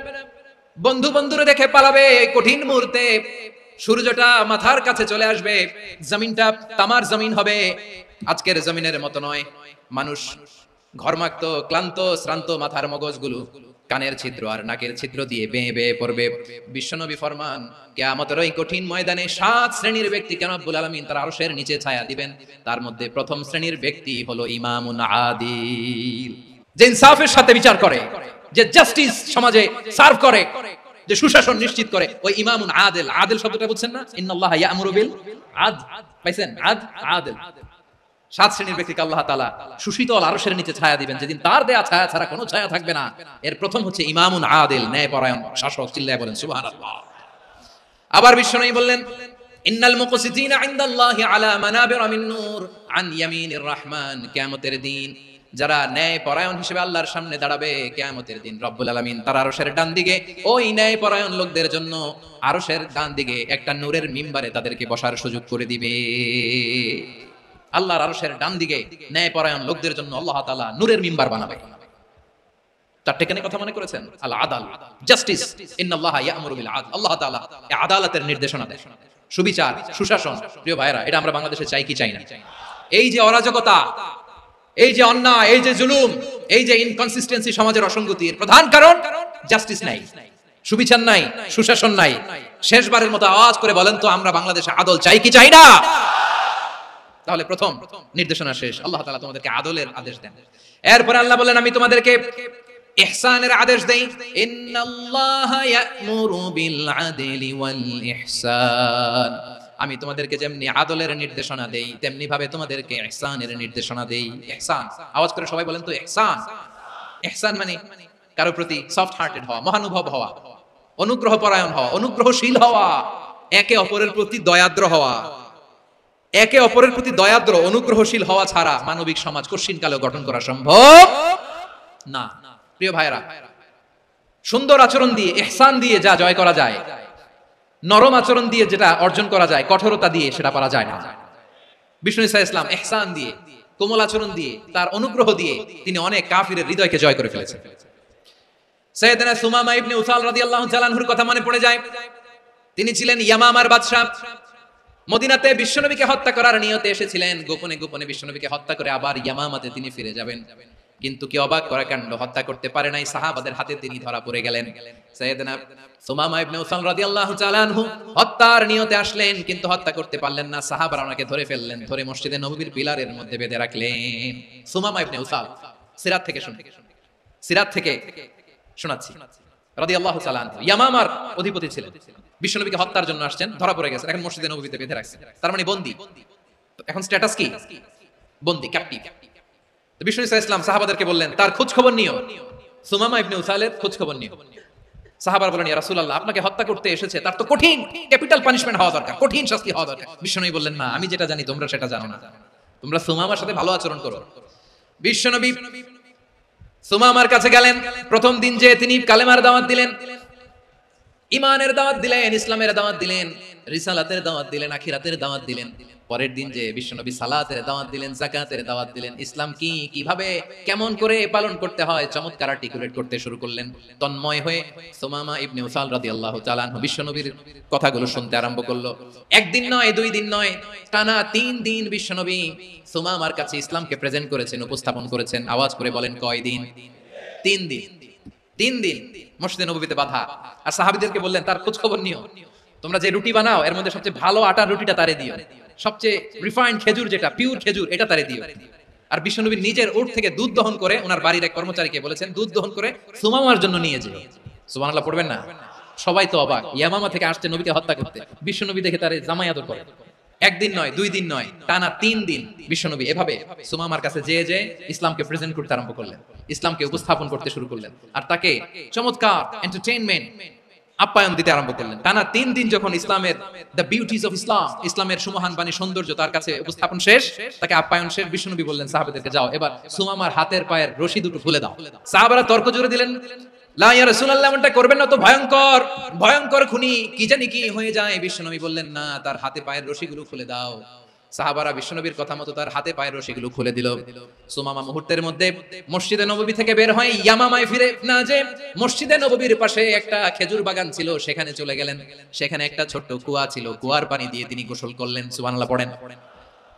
A: বন্ধু বন্ধুরে দেখে পালাবে। কঠিন মুহূর্তে সূর্যটা মাথার কাছে চলে আসবে, জমিনটা তামার জমিন হবে, আজকের জমিনের মতো নয়। মানুষ ঘর্মাক্ত, ক্লান্ত, শ্রান্ত মাথার মগজগুলো কানের ছিদ্র আর নাকের ছিদ্র দিয়ে বেয়ে বেয়ে পড়বে। বিশ্বনবী ফরমান, কিয়ামতের ওই কঠিন ময়দানে 7 শ্রেণীর ব্যক্তি কেন রব্বুল আলামিন তার আরশের নিচে ছায়া দিবেন। তার মধ্যে প্রথম শ্রেণীর ব্যক্তি হলো ইমামুন আদিল, যে ইনসাফের সাথে বিচার করে, যে জাস্টিস সমাজে সার্ভ করে, যে সুশাসন নিশ্চিত করে, ওই ইমামুন আদিল। আদিল শব্দটা বুঝছেন না? ইন্নাল্লাহা ইয়া'মুরু বিল আদল, পাইছেন? আদিল। 7 শ্রেণীর ব্যক্তিকে আল্লাহ তাআলা সুশীতল আরশের নিচে ছায়া দিবেন, যেদিন তার দেয়া ছায়া ছাড়া কোনো ছায়া থাকবে না। এর প্রথম হচ্ছে ইমামুন আদিল, ন্যায়পরায়ণ শাসক। চিল্লায় বলেন সুবহানাল্লাহ। আবার বিশ্বনবী বললেন, ইন্নাল মুকসিতিনা ইনদাল্লাহি আলা মানাবিরা মিন নূর আন ইয়ামিনির রহমান। কিয়ামতের দিন যারা ন্যায়পরায়ণ হিসেবে আল্লাহর সামনে দাঁড়াবে, কিয়ামতের দিন রব্বুল আলামিন তার আরশের ডান দিকে ওই ন্যায়পরায়ণ লোকদের জন্য আরশের ডান দিকে একটা নূরের মিম্বারে তাদেরকে বসার সুযোগ করে দিবে। আল্লাহর আরশের ডান দিকে ন্যায়পরায়ণ লোকদের জন্য আল্লাহ তাআলা নূরের মিম্বার বানাবে। তার টেকনিক কথা মনে করেছেন? আল আদাল, জাস্টিস। ইন্নাল্লাহা ইয়া'মুরু বিল আদল। আল্লাহ তাআলা এই আদালতের নির্দেশনা দেন, সুবিচার, সুশাসন। প্রিয় ভাইরা, এটা আমরা বাংলাদেশে চাই কি চাই না? এই যে অরাজকতা, এই যে অন্যায়, এই যে জুলুম, এই যে ইনকনসিস্টেন্সি, সমাজের অসঙ্গতি, এর প্রধান কারণ জাস্টিস নাই, সুবিচার নাই, সুশাসন নাই। শেষবারের মতো আওয়াজ করে বলেন তো, আমরা বাংলাদেশে আদল চাই কি চাই না? তাহলে প্রথম নির্দেশনা শেষ, আল্লাহ তাআলা তোমাদেরকে আদলের আদেশ দেন। এরপর আল্লাহ বলেন, আমি তোমাদেরকে ইহসানের আদেশ দেই। ইন্নাল্লাহা ইয়া'মুরু বিল আদলি ওয়াল ইহসান। আমি তোমাদেরকে যেমনি আদলের নির্দেশনা দেই, তেমনি ভাবে তোমাদেরকে ইহসানের নির্দেশনা দেই। ইহসান, আওয়াজ করে সবাই বলেন তো ইহসান। ইহসান মানে কারো প্রতি সফট হার্টেড হওয়া, মহানুভব হওয়া, অনুগ্রহ পরায়ণ হওয়া, অনুগ্রহশীল হওয়া, একে অপরের প্রতি দয়াদ্র হওয়া। একে অপরের প্রতি দয়াদ্র, অনুগ্রহশীল হওয়া ছাড়া মানবিক সমাজ কশিনকালেও গঠন করা সম্ভব না। প্রিয় ভাইরা, সুন্দর আচরণ দিয়ে, ইহসান দিয়ে যা জয় করা যায়, নরম আচরণ দিয়ে যেটা অর্জন করা যায়, কঠোরতা দিয়ে সেটা পারা যায় না। বিষ্ণু ঈসা ইসলাম ইহসান দিয়ে, কোমল আচরণ দিয়ে, তার অনুগ্রহ দিয়ে তিনি অনেক কাফিরের হৃদয়কে জয় করে ফেলেছেন। সাইয়েদনা সুমামা ইবনে উসাল রাদিয়াল্লাহু তাআলা আনহুর কথা মনে পড়ে যায়। তিনি ছিলেন ইয়ামামার বাদশা। মদিনাতে বিশ্বনবীকে হত্যা করার নিয়তে এসেছিলেন, গোপনে গোপনে বিশ্বনবীকে হত্যা করে আবার ইয়ামামাতে তিনি ফিরে যাবেন। কিন্তু কি অবাক করা কাণ্ড, হত্যা করতে পারে নাই, সাহাবাদের হাতে তিনি ধরা পড়ে গেলেন। সাইয়েদনা সুমামা ইবনে উসাল রাদিয়াল্লাহু তাআলা আনহু হত্যার নিয়তে আসলেন, কিন্তু হত্যা করতে পারলেন না। সাহাবারা ওনাকে ধরে ফেললেন, ধরে মসজিদে নববীর পিলারের মধ্যে বেঁধে রাখলেন। সুমামা ইবনে উসাল, সিরাত থেকে শোনাচ্ছি, রাদিয়াল্লাহু তাআলা আনহু ইয়ামামার অধিপতি ছিলেন। বিশ্বনবীকে হত্যার জন্য আসছেন, ধরা পড়ে গেছেন, এখন মসজিদে নববীতে বেঁধে রাখছেন, তার মানে বন্দী। এখন স্ট্যাটাস কি? বন্দী, ক্যাপটিভ। তো বিষ্ণু ঈসা ইসলাম সাহাবাদেরকে বললেন, তার খোঁজ খবর নিও, সুমামা ইবনে উসালের খোঁজ খবর নিও। সাহাবারা বলেন, ইয়া রাসূলুল্লাহ, আপনাকে হত্যা করতে এসেছে, তার তো কঠিন ক্যাপিটাল পানিশমেন্ট হওয়া দরকার, কঠিন শাস্তি হওয়া দরকার। বিশ্বনবী বললেন, না, আমি যেটা জানি তোমরা সেটা জানো না, তোমরা সুমামার সাথে ভালো আচরণ করো। বিশ্বনবী সুমামার কাছে গেলেন। প্রথম দিন যে তিনি কালেমার দাওয়াত দিলেন, ইমানের দাওয়াত দিলেন, ইসলামের দাওয়াত দিলেন, রিসালাতের দাওয়াত দিলেন, আখিরাতের দাওয়াত দিলেন। পরের দিন যে বিশ্বনবী সালাতের দাওয়াত দিলেন, যাকাতের দাওয়াত দিলেন, ইসলাম কি, কিভাবে, কেমন করে পালন করতে হয় চমৎকার আর্টিকুলেট করতে শুরু করলেন। তন্ময় হয়ে সুমামা ইবনে উসাল রাদিয়াল্লাহু তাআলা আনহু বিশ্বনবীর কথাগুলো শুনতে আরম্ভ করলো। একদিন নয়, দুই দিন নয়, টানা 3 দিন বিশ্বনবী সুমামার কাছে ইসলামকে প্রেজেন্ট করেছেন, উপস্থাপন করেছেন। আওয়াজ করে বলেন, কয় দিন? 3 দিন। 3 দিন মসজিদে নববীতে বাঁধা। আর সাহাবীদেরকে বললেন, তার খোঁজ খবর নিও, তোমরা যে রুটি বানাও এর মধ্যে সবচেয়ে ভালো আটার রুটিটা তারে দিও, সবচেয়ে রিফাইন্ড খেজুর, যেটা পিওর খেজুর, এটা তারে দিও। আর বিশ্বনবী নিজের উট থেকে দুধ দহন করে ওনার বাড়ির এক কর্মচারীকে বলেছেন, দুধ দহন করে সুমামার জন্য নিয়ে যেও। সুবহানাল্লাহ পড়বেন না? সবাই তো অবাক, ইয়ামামা থেকে আসছে নবীকে হত্যা করতে, বিশ্বনবী দেখে তারে জামাই আদর করে। একদিন নয়, 2 দিন নয়, টানা 3 দিন বিশ্বনবী এভাবে সুমামার কাছে যেয়ে ইসলামকে প্রেজেন্ট করতে আরম্ভ করলেন, ইসলামকে উপস্থাপন করতে শুরু করলেন, আর তাকে চমৎকার এন্টারটেইনমেন্ট, আপ্যায়ন দিতে আরম্ভ করলেন। টানা 3 দিন যখন ইসলামের দ্য বিউটিজ অফ ইসলাম, ইসলামের সুমহান বাণী, সৌন্দর্য তার কাছে উপস্থাপন শেষ, তাকে আপ্যায়ন শেষ, বিশ্বনবী বললেন সাহাবাদেরকে, যাও এবার সুমামার হাতের পায়ের রশি দুটো খুলে দাও। সাহাবারা তর্ক জুড়ে দিলেন, লা ইয়া রাসূলুল্লাহ, এমনটা করবেন না তো, ভয়ঙ্কর ভয়ঙ্কর খুনি, কি জানি কি হয়ে যায়। বিশ্বনবী বললেন, না, তার হাতে পায়ের রশিগুলো খুলে দাও। সাহাবারা বিশ্বনবীর কথা মতো তার হাতে পায়ের রশিগুলো খুলে দিল। সুমামা মুহূর্তের মধ্যে মসজিদে নববী থেকে বের হয়, ইয়ামামায় ফিরে না যে মসজিদে নববীর পাশে একটা খেজুর বাগান ছিল, সেখানে চলে গেলেন। সেখানে একটা ছোট্ট কুয়া ছিল, কুয়ার পানি দিয়ে তিনি গোসল করলেন। সুবহানাল্লাহ পড়েন।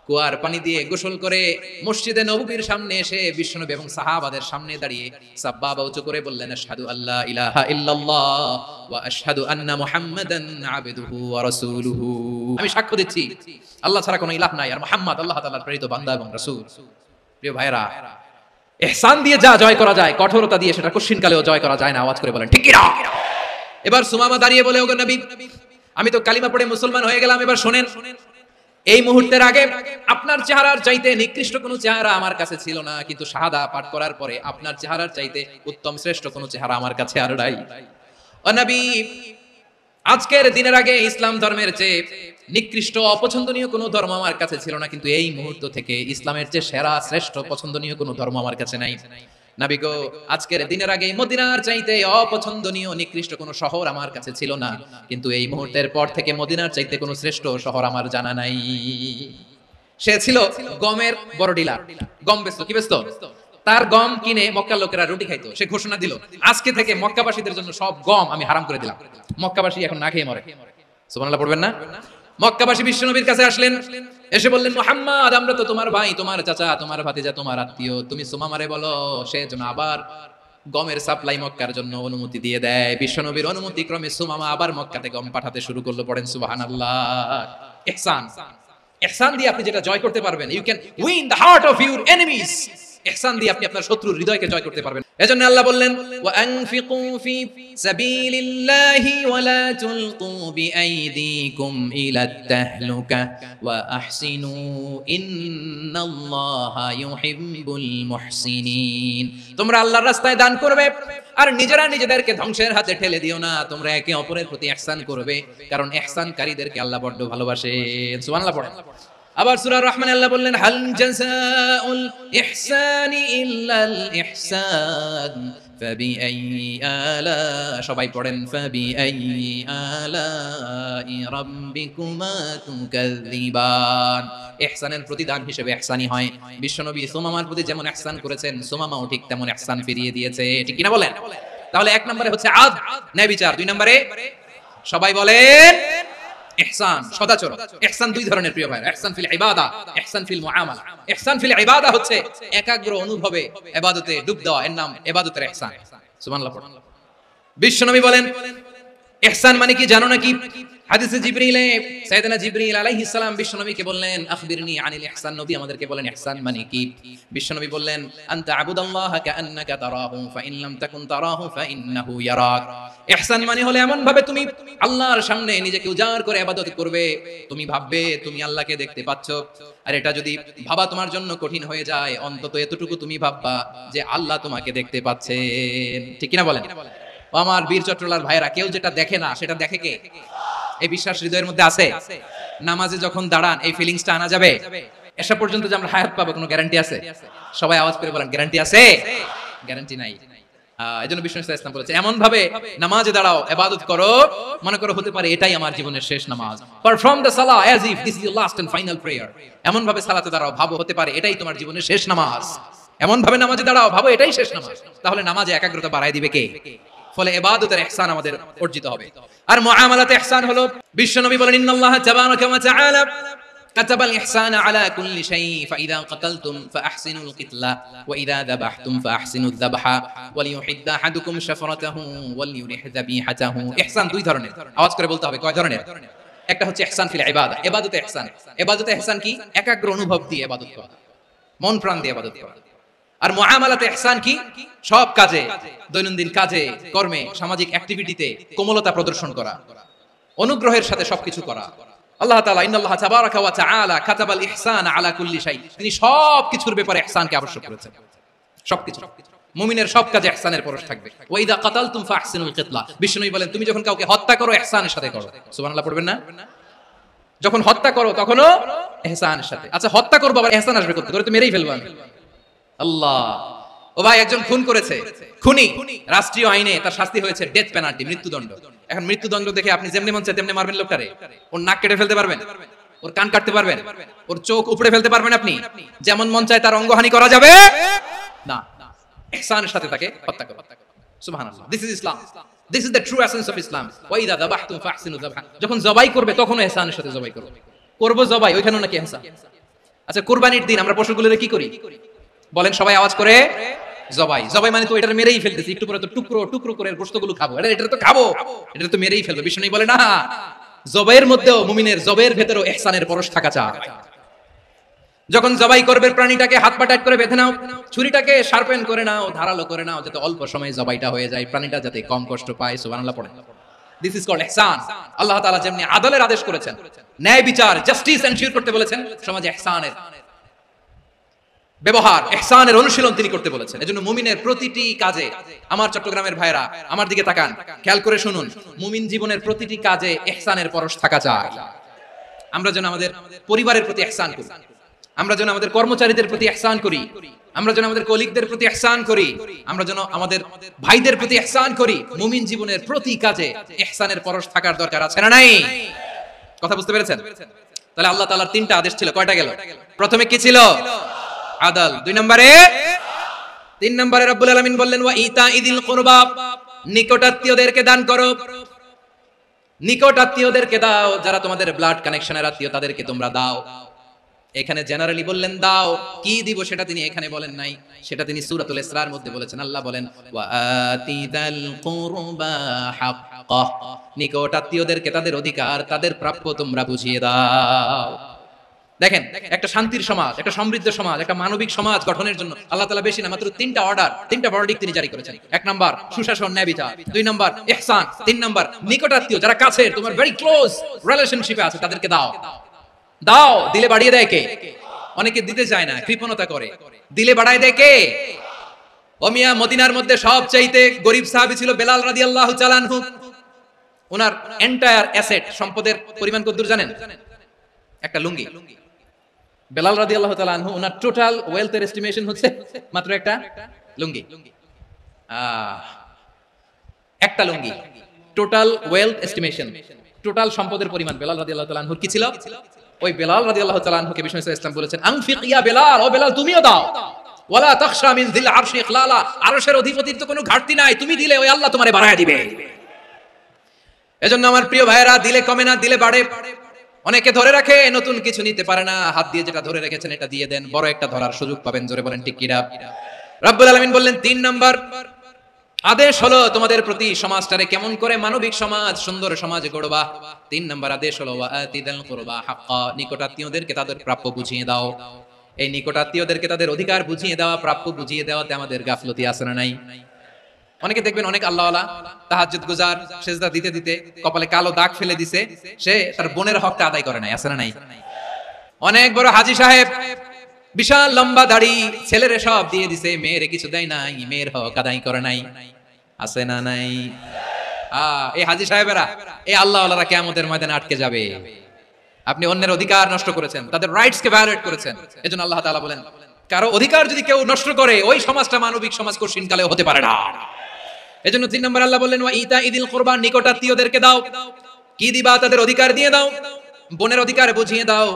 A: কুয়ার পানি দিয়ে গোসল করে মসজিদে নববীর সামনে এসে বিশ্বনবী এবং সাহাবাদের সামনে দাঁড়িয়ে সাব্বাবা উঁচু করে বললেন, আশহাদু আল্লা ইলাহা ইল্লাল্লাহ ওয়া আশহাদু আন্না মুহাম্মাদান আবদুহু ওয়া রাসূলুহু। আমি সাক্ষ্য দিচ্ছি আল্লাহ ছাড়া কোনো ইলাহ নাই, আর মুহাম্মদ আল্লাহ তাআলার প্রেরিত বান্দা এবং রাসূল। প্রিয় ভাইরা, ইহসান দিয়ে যা জয় করা যায়, কঠোরতা দিয়ে সেটা কঠিনকালেও জয় করা যায় না। আওয়াজ করে বলেন, ঠিক কি না? এবার সুমামা দাঁড়িয়ে বলে, ওগো নবী, আমি তো কালিমা পড়ে মুসলমান হয়ে গেলাম, এবার শুনেন, এই মুহূর্তের আগে আপনার চেহারার চাইতে নিকৃষ্ট কোনো চেহারা আমার কাছে ছিল না, কিন্তু শাহাদা পাঠ করার পরে আপনার চেহারার চাইতে উত্তম শ্রেষ্ঠ কোনো চেহারা আমার কাছে আর নাই। ও নবী, আজকের দিনের আগে ইসলাম ধর্মের চেয়ে নিকৃষ্ট অপছন্দনীয় কোনো ধর্ম আমার কাছে ছিল না, কিন্তু এই মুহূর্ত থেকে ইসলামের চেয়ে সেরা শ্রেষ্ঠ পছন্দনীয় কোনো ধর্ম আমার কাছে নাই। নবী গো, আজকের দিনের আগে মদিনার চাইতে অপছন্দনীয় নিকৃষ্ট কোনো শহর আমার কাছে ছিল না, কিন্তু এই মুহূর্তের পর থেকে মদিনার চাইতে কোনো শ্রেষ্ঠ শহর আমার জানা নাই। সে ছিল গমের বড় ডিলার, গম বেচতো। কি বেচতো? তার গম কিনে মক্কার লোকেরা রুটি খাইতো। সে ঘোষণা দিল, আজকে থেকে মক্কাবাসীদের জন্য সব গম আমি হারাম করে দিলাম, মক্কাবাসী এখন না খেয়ে মরে। সুবহানাল্লাহ পড়বেন না? মক্কাবাসী বিশ্বনবীর কাছে আসলেন, এসে বললেন, মুহাম্মদ আমরা তো তোমার ভাই, তোমার চাচা, তোমার ভাতিজা, তোমার আত্মীয়, তুমি সুমামারে বলো সে যেন আবার গমের সাপ্লাই মক্কার জন্য অনুমতি দিয়ে দেয়। বিশ্বনবীর অনুমতি ক্রমে সুমামা আবার মক্কাতে গম পাঠাতে শুরু করলো। পড়েন সুবহানাল্লাহ। ইহসান, ইহসান দিয়ে আপনি যেটা জয় করতে পারবেন, you can win the heart of your enemies. ইহসান দিয়ে আপনি আপনার শত্রুর হৃদয়কে জয় করতে পারবেন। এজন্য আল্লাহ বললেন, ওয়া আনফিকু ফি সাবিলিল্লাহি ওয়া লা তুলকু বিআইদিকুম ইলাত তাহলুকা ওয়া আহসিনু ইন্নাল্লাহা ইউহিব্বুল মুহসিনিন। তোমরা আল্লাহর রাস্তায় দান করবে আর নিজেরা নিজেদেরকে ধ্বংসের হাতে ঠেলে দিও না। তোমরা একে অপরের প্রতি ইহসান করবে, কারণ ইহসানকারীদেরকে আল্লাহ বড় ভালোবাসেন। সুবহানাল্লাহ পড়েন। আবার সূরা রহমান আল্লাহ বললেন, হাল জাযাউল ইহসানি ইল্লাল ইহসান ফাবিআইয়ি আলা, সবাই পড়েন, ফাবিআইয়ি আলাই রাব্বিকুমা তুকাযযিবান। ইহসানের প্রতিদান হিসেবে ইহসানই হয়। বিশ্বনবী সুমামার প্রতি যেমন ইহসান করেছেন, সুমামাও ঠিক তেমন ইহসান ফিরিয়ে দিয়েছে। ঠিক কি না বলেন? তাহলে এক নম্বরে হচ্ছে আদ, ন্যায় বিচার। দুই নম্বরে সবাই বলেন ইহসান, সদাচরণ। ইহসান দুই ধরনের প্রিয় ভাইরা, ইহসান ফিল ইবাদা, ইহসান ফিল মুআমালা। ইহসান ফিল ইবাদা হচ্ছে একাগ্র অনুভবে ইবাদতে ডুব দেওয়া, এর নাম ইবাদতের ইহসান। সুবহানাল্লাহ। বিশ্বনবী বলেন ইহসান মানে কি জানো নাকি? হাদিসে জিবরিলে সাইয়েদনা জিবরিল আলাইহিস সালাম বিশ্বনবীকে বললেন, আখবিরনি আনিল ইহসান। নবী আমাদেরকে বলেন ইহসান মানে কি? বিশ্বনবী বললেন, আনতা আবুদাল্লাহা কাআন্নাকা তারাহু ফাইন লাম তাকুন তারাহু ফাইন্নাহু ইয়ারাক। ইহসান মানে হলো এমন ভাবে তুমি আল্লাহর সামনে নিজেকে উজাড় করে ইবাদত করবে, তুমি ভাববে তুমি আল্লাহকে দেখতে পাচ্ছ। আর এটা যদি ভাবা তোমার জন্য কঠিন হয়ে যায়, অন্তত এতটুকু তুমি ভাববা যে আল্লাহ তোমাকে দেখতে পাচ্ছেন। ঠিক কি না বলেন? আমার বীর চট্টলার ভাইরা, কেউ যেটা দেখে না সেটা দেখে কে? এই বিশ্বাস হৃদয়ের মধ্যে আছে? নামাজে যখন দাঁড়ান এই ফিলিংসটা আনা যাবে? এসব পর্যন্ত যে আমরা হায়াত পাবো কোনো গ্যারান্টি আছে? সবাই আওয়াজ করে বলেন, গ্যারান্টি আছে? গ্যারান্টি নাই। এজন্য বিষ্ণু ইসলাম বলেছে এমন ভাবে নামাজে দাঁড়াও, ইবাদত করো, মনে করো হতে পারে এটাই আমার জীবনের শেষ নামাজ। পারফর্ম দ্য সালাহ as if this is your last and final prayer. এমন ভাবে সালাতে দাঁড়াও, ভাবো হতে পারে এটাই তোমার জীবনের শেষ নামাজ। এমন ভাবে নামাজে দাঁড়াও, ভাবো এটাই শেষ নামাজ। তাহলে নামাজে একাগ্রতা বাড়ায় দিবে কে? ফলে ইবাদতের ইহসান আমাদের অর্জিত হবে। আর মুআমালাতে ইহসান হলো, বিশ্বনবী বলেন, ইন্নাল্লাহা তাবারাকা ওয়া তাআলা কাতাবাল ইহসানা আলা কুল্লি শাই ফাইদা কাতালতুম ফাআহসিনুল কিতলা ওয়া ইযা যাবাহতুম ফাআহসিনুয যাবহা ওয়া লিয়ুহিদ্দা আহাদুকুম শাফরাতাহু ওয়া লিয়ুরিহ যাবিহাতাহু। ইহসান দুই ধরনের, আওয়াজ করে বলতে হবে কয় ধরনের? একটা হচ্ছে ইহসান ফিল ইবাদা, ইবাদতে ইহসান। ইবাদতে ইহসান কি? একাগ্র অনুভব দিয়ে ইবাদত করা, মন প্রাণ দিয়ে ইবাদত করা। আর মুআমালাতে ইহসান কি? সব কাজে, দৈনন্দিন কাজে, কর্মে, সামাজিক অ্যাক্টিভিটিতে কোমলতা প্রদর্শন করা, অনুগ্রহের সাথে সবকিছু করা। আল্লাহ তাআলা ইন্নাল্লাহা তাবারাকা ওয়া তাআলা কাতাবাল ইহসানা আলা কুল্লি শাই, তিনি সবকিছুর ব্যাপারে ইহসানকে আবশ্যক করেছেন। সবকিছু, মুমিনের সব কাজে ইহসানের পরশ থাকবে। ওয়া ইযা কাতালতুম ফাহসিনুল কিতলা, বিষ্ণু বলেন তুমি যখন কাউকে হত্যা করো ইহসানের সাথে করো। সুবহানাল্লাহ পড়বেন না? যখন হত্যা করো তখনও ইহসানের সাথে। আচ্ছা হত্যা করবো আবার ইহসান আসবে করতে করে, তো মেরেই ফেলবো আমি। আল্লাহ, ও ভাই একজন খুন করেছে, খুনি, রাষ্ট্রীয় আইনে তার শাস্তি হয়েছে ডেথ পেনাল্টি, মৃত্যুদণ্ড। এখন মৃত্যুদণ্ড দেখে আপনি যেমনি মন চায় তেমনি মারবেন লোকটারে? ওর নাক কেটে ফেলতে পারবেন? ওর কান কাটতে পারবেন? ওর চোখ উপড়ে ফেলতে পারবেন আপনি? যেমন মন চায় তার অঙ্গহানি করা যাবে না। ইহসানের সাথে তাকে হত্যা করো। সুবহানাল্লাহ, this is Islam, this is the true essence of Islam. ওয়া ইযা যাবাহতুম ফাহসিনু যাবহা, যখন জবাই করবে তখনও ইহসানের সাথে জবাই করবে। করব জবাই, ওইখানেও নাকি ইহসান। আচ্ছা কুরবানির দিন আমরা পশুগুলোরে কি করি বলেন সবাই আওয়াজ করে? জবাই। জবাই মানে তো এটা মেরেই ফেলতেছি, একটু পরে তো টুকরো টুকরো করে গোশতগুলো খাবো, এটা তো খাবো, এটা তো মেরেই ফেলবো। বিষ্ণু বলে না, জবাইয়ের মধ্যেও মুমিনের জবাইয়ের ভেতরেও ইহসানের পরশ থাকা চাই। যখন জবাই করবে প্রাণীটাকে হাত পা টাইট করে বেঁধে নাও, ছুরিটাকে শার্পেন করে নাও, ধারালো করে নাও, যাতে অল্প সময়ে জবাইটা হয়ে যায়, প্রাণীটা যাতে কম কষ্ট পায়। সুবহানাল্লাহ পড়েন। দিস ইজ কল্ড ইহসান। আল্লাহ তাআলা যেমনি আদলের আদেশ করেছেন, ন্যায় বিচার, জাস্টিস এনশিওর করতে বলেছেন, সমাজে ইহসানের ব্যবহার, ইহসানের অনুশীলন তিনি করতে বলেছেন। এজন্য মুমিনের প্রতিটি কাজে, আমার চট্টগ্রামের ভাইরা আমার দিকে তাকান, খেয়াল করে শুনুন, মুমিন জীবনের প্রতিটি কাজে ইহসানের পরশ থাকা চাই। আমরা যেন আমাদের পরিবারের প্রতি ইহসান করি, আমরা যেন আমাদের কর্মচারীদের প্রতি ইহসান করি, আমরা যেন আমাদের কলিগদের প্রতি ইহসান করি, আমরা যেন আমাদের ভাইদের প্রতি ইহসান করি। মুমিন জীবনের প্রতি কাজে ইহসানের পরশ থাকার দরকার আছে না নাই? কথা বুঝতে পেরেছেন? তাহলে আল্লাহ তাআলার তিনটা আদেশ ছিল, কয়টা গেল? প্রথমে কি ছিল? আদল। দুই নম্বরে, তিন নম্বরে রব্বুল আলামিন বললেন ওয়া ইতাইযিল কুরবা, নিকটাত্মীয়দেরকে দান করো। নিকটাত্মীয়দেরকে দাও, যারা তোমাদের ব্লাড কানেকশনের আত্মীয় তাদেরকে তোমরা দাও। এখানে জেনারেলি বললেন দাও, কি দিব সেটা তিনি এখানে বলেন নাই, সেটা তিনি সূরাতুল ইসরার মধ্যে বলেছেন। আল্লাহ বলেন ওয়া আতিদাল কুরবা হাক্কাহ, নিকট আত্মীয়দেরকে তাদের অধিকার, তাদের প্রাপ্য তোমরা বুঝিয়ে দাও। দেখেন, একটা শান্তির সমাজ, একটা সমৃদ্ধ সমাজ, একটা মানবিক সমাজ গঠনের জন্য আল্লাহ তাআলা বেশি না মাত্র তিনটা অর্ডার, তিনটা ভার্ডিক্ট তিনি জারি করেছেন। এক নাম্বার সুশাসন, ন্যায় বিচার। দুই নাম্বার ইহসান। তিন নাম্বার নিকটাত্মীয়, যারা কাছের, তোমার ভেরি ক্লোজ রিলেশনশিপে আছে, তাদেরকে দাও। দাও, দিলে বাড়িয়ে দেয় কে? অনেকে দিতে চায় না, কৃপণতা করে। দিলে বাড়ায় দেয় কে? ওমিয়া মদিনার মধ্যে সবচাইতে গরিব সাহাবী ছিল বেলাল রাদিয়াল্লাহু তাআলা আনহু। ওনার এন্টায়ার অ্যাসেট, সম্পদের পরিমাণ কতদূর জানেন? একটা লুঙ্গি। বেলাল রাদিয়াল্লাহু তাআলা আনহু, ওনার টোটাল ওয়েলথের এস্টিমেশন হচ্ছে মাত্র একটা লুঙ্গি। একটা লুঙ্গি, টোটাল ওয়েলথ এস্টিমেশন, টোটাল সম্পদের পরিমাণ বেলাল রাদিয়াল্লাহু তাআলা আনহুর কি ছিল? ওই বেলাল রাদিয়াল্লাহু তাআলা আনহুকে বিষ্ণু ইসলাম বলেছেন, আনফিক ইয়া বেলাল, ও বেলাল তুমিও দাও। ওয়ালা তাখশা মিন যিল আরশি ইখলালা, আরশের অধিপতির তো কোনো ঘাটতি নাই, তুমি দিলে ওই আল্লাহ তোমারে বাড়ায় দিবে। এজন্য আমার প্রিয় ভাইয়েরা, দিলে কমে না, দিলে বাড়ে। অনেকে ধরে রাখে, নতুন কিছু নিতে পারে না, হাত দিয়ে যেটা ধরে রেখেছেন এটা দিয়ে দেন, বড় একটা ধরার সুযোগ পাবেন। জোরে বলেন ঠিক কিনা? রব্বুল আলামিন বললেন ৩ নাম্বার আদেশ হলো তোমাদের প্রতি সমাজটারে কেমন করে মানবিক সমাজ, সুন্দর সমাজ গড়বা। ৩ নাম্বার আদেশ হলো ওয়া আতিদাল কুরবা হাক্কা, নিকটাত্মীয়দেরকে তাদের প্রাপ্য বুঝিয়ে দাও। এই নিকটাত্মীয়দেরকে তাদের অধিকার বুঝিয়ে দেওয়া, প্রাপ্য বুঝিয়ে দেওয়াতে আমাদের গাফলতি আছে না নাই? অনেকে দেখবেন অনেক আল্লাহওয়ালা, তাহাজ্জুদ গুজার, সেজদা দিতে দিতে কপালে কালো দাগ ফেলে দিছে, সে তার বোনের হকটা আদায় করে নাই, আছে না নাই? অনেক বড় হাজী সাহেব, বিশাল লম্বা দাড়ি, ছেলেরে সব দিয়ে দিছে, মেয়েরে কিছু দেয় নাই, মেয়ের হক আদায় করে নাই, আছে না নাই? এই হাজী সাহেবেরা, এই আল্লাহওয়ালারা কিয়ামতের ময়দানে আটকে যাবে। আপনি অন্যের অধিকার নষ্ট করেছেন, তাদের রাইটস কে ভায়োলেট করেছেন। এজন্য আল্লাহ তাআলা বলেন, কারো অধিকার যদি কেউ নষ্ট করে, ওই সমাজটা মানবিক সমাজ কঠিন কালেও হতে পারে না। এজন্য ৩ নম্বর আল্লাহ বললেন ওয়া ইতা ইদিল কুরবা, নিকটাত্মীয়দেরকে দাও। কি দিবা? তাদের অধিকার দিয়ে দাও। বোনের অধিকার বুঝিয়ে দাও,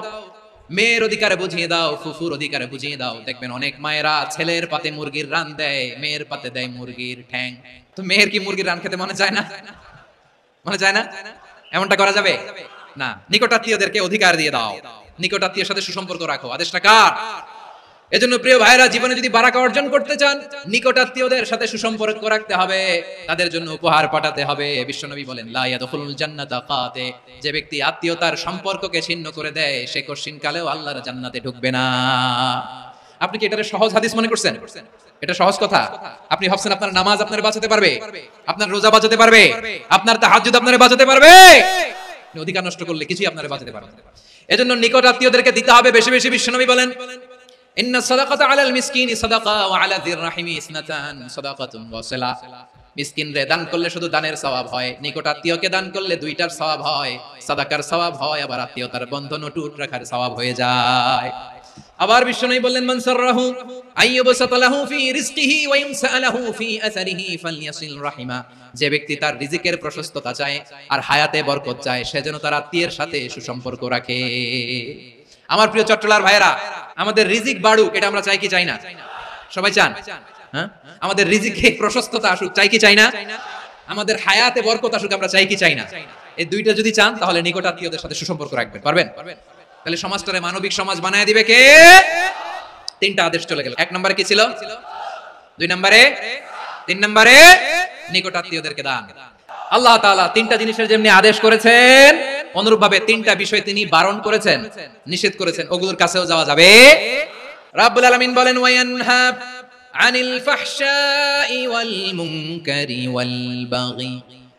A: মেয়ের অধিকার বুঝিয়ে দাও, ফুফুর অধিকার বুঝিয়ে দাও। দেখবেন অনেক মায়েরা ছেলের পাতে মুরগির রান দেয়, মেয়ের পাতে দেয় মুরগির ঠ্যাং। তো মেয়ের কি মুরগির রান খেতে মনে চায় না? মনে চায় না? এমনটা করা যাবে না। নিকটাত্মীয়দেরকে অধিকার দিয়ে দাও, নিকটাত্মীয়ের সাথে সুসম্পর্ক রাখো। আদেশটা কার? এজন্য প্রিয় ভাইরা, জীবনে যদি বারাকা অর্জন করতে চান, নিকটাত্মীয়দের সাথে সুসম্পর্ক রাখতে হবে, তাদের জন্য উপহার পাঠাতে হবে। বিশ্বনবী বলেন লা ইয়াদখুলুল জান্নাতা কাতে, যে ব্যক্তি আত্মীয়তার সম্পর্ককে ছিন্ন করে দেয়, সে কঠিন কালেও আল্লাহর জান্নাতে ঢুকবে না। আপনি কি এটারে সহজ হাদিস মনে করছেন? এটা সহজ কথা? আপনি ভাবছেন আপনার নামাজ আপনার বাঁচাতে পারবে, আপনার রোজা বাঁচাতে পারবে, আপনার তাহাজ্জুদ আপনার বাঁচাতে পারবে? অধিকার নষ্ট করলে কিছুই আপনার বাঁচাতে পারবে না। এজন্য নিকটাত্মীয়দেরকে দিতে হবে বেশি বেশি। বিশ্বনবী বলেন ইন্না সাদাকাতা আলাল মিসকিনি সাদাকা ওয়া আলা যির রাহিমি ইসনাতান সাদাকাতুন ওয়া সিলা। মিসকিনরে দান করলে শুধু দানের সওয়াব হয়, নিকটাত্মীয়কে দান করলে দুইটার সওয়াব হয়, সাদাকার সওয়াব হয়, আবার আত্মীয়তার বন্ধন অটুট রাখার সওয়াব হয়ে যায়। আবার বিশ্বনবী বললেন মান সাররাহু আইয়ুবসাতা লাহু ফি রিজকিহি ওয়া ইমসালাহু ফি আসারিহি ফালইয়াসিল রাহিমা, যে ব্যক্তি তার রিজিকের প্রশস্ততা চায় আর হায়াতে বরকত চায়, সে যেন তার আত্মীয়ের সাথে সুসম্পর্ক রাখে। আমার প্রিয় চট্টলার ভাইরা, আমাদের রিজিক বাড়ুক, এটা আমরা চাই কি চাই না? সবাই চান? হ্যাঁ, আমাদের রিজিকে প্রশস্ততা আসুক, চাই কি চাই না? আমাদের হায়াতে বরকত আসুক, আমরা চাই কি চাই না? এই দুইটা যদি চান, তাহলে নিকটাত্মীয়দের সাথে সুসম্পর্ক রাখবেন, পারবেন? তাহলে সমাজটারে মানবিক সমাজ বানায় দিবে কে? 3টা আদেশ চলে গেল। 1 নম্বরে কি ছিল? 2 নম্বরে, 3 নম্বরে নিকটাত্মীয়দেরকে দান। আল্লাহ তাআলা 3টা জিনিসের যেমনি আদেশ করেছেন, অনুরূপভাবে 3টা বিষয় তিনি বারণ করেছেন, নিষেধ করেছেন, ওগুলোর কাছেও যাওয়া যাবে। রাব্বুল আলামিন বলেন ওয়ায়ানহা আনিল ফাহশাই ওয়াল মুনকারি ওয়াল বাগি,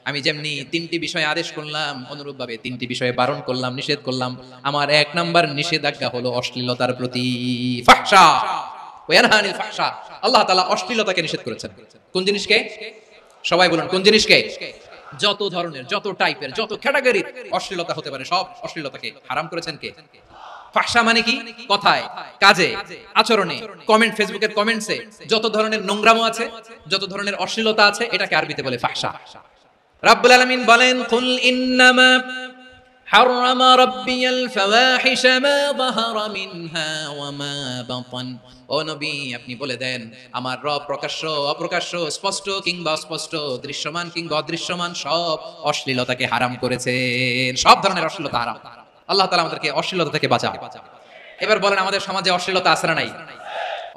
A: আমি যেমনি 3টি বিষয় আদেশ করলাম, অনুরূপভাবে 3টি বিষয়ে বারণ করলাম, নিষেধ করলাম। আমার 1 নাম্বার নিষেধাজ্ঞা হলো অশ্লীলতার প্রতি। ফাহশা ওয়ায়ানহা আনিল ফাহশা, আল্লাহ তাআলা অশ্লীলতাকে নিষেধ করেছেন। কোন জিনিসকে? সবাই বলুন কোন জিনিসকে? যত ধরনের, যত টাইপের, যত ক্যাটাগরির অশ্লীলতা হতে পারে, সব অশ্লীলতাকে হারাম করেছেন কে? ফাহশা মানে কি? কথায়, কাজে, আচরণে, কমেন্ট, ফেসবুকের কমেন্টসে যত ধরনের নোংরামো আছে, যত ধরনের অশ্লীলতা আছে, এটাকে আরবিতে বলে ফাহশা। রাব্বুল আলামিন বলেন কুল ইন্নামা হারামা রাব্বিয়াল ফাওয়াহিশা মা যাহারা মিনহা ওয়া মা বাতান। ও নবী, আপনি বলে দেন আমার রব প্রকাশ্য, অপ্রকাশ্য, স্পষ্ট কিংবা অস্পষ্ট, দৃশ্যমান কিংবা অদৃশ্যমান সব অশ্লীলতাকে হারাম করেছেন। সব ধরনের অশ্লীলতা হারাম। আল্লাহ তাআলা আমাদেরকে অশ্লীলতা থেকে বাঁচান। এবার বলেন আমাদের সমাজে অশ্লীলতা আছে না নাই?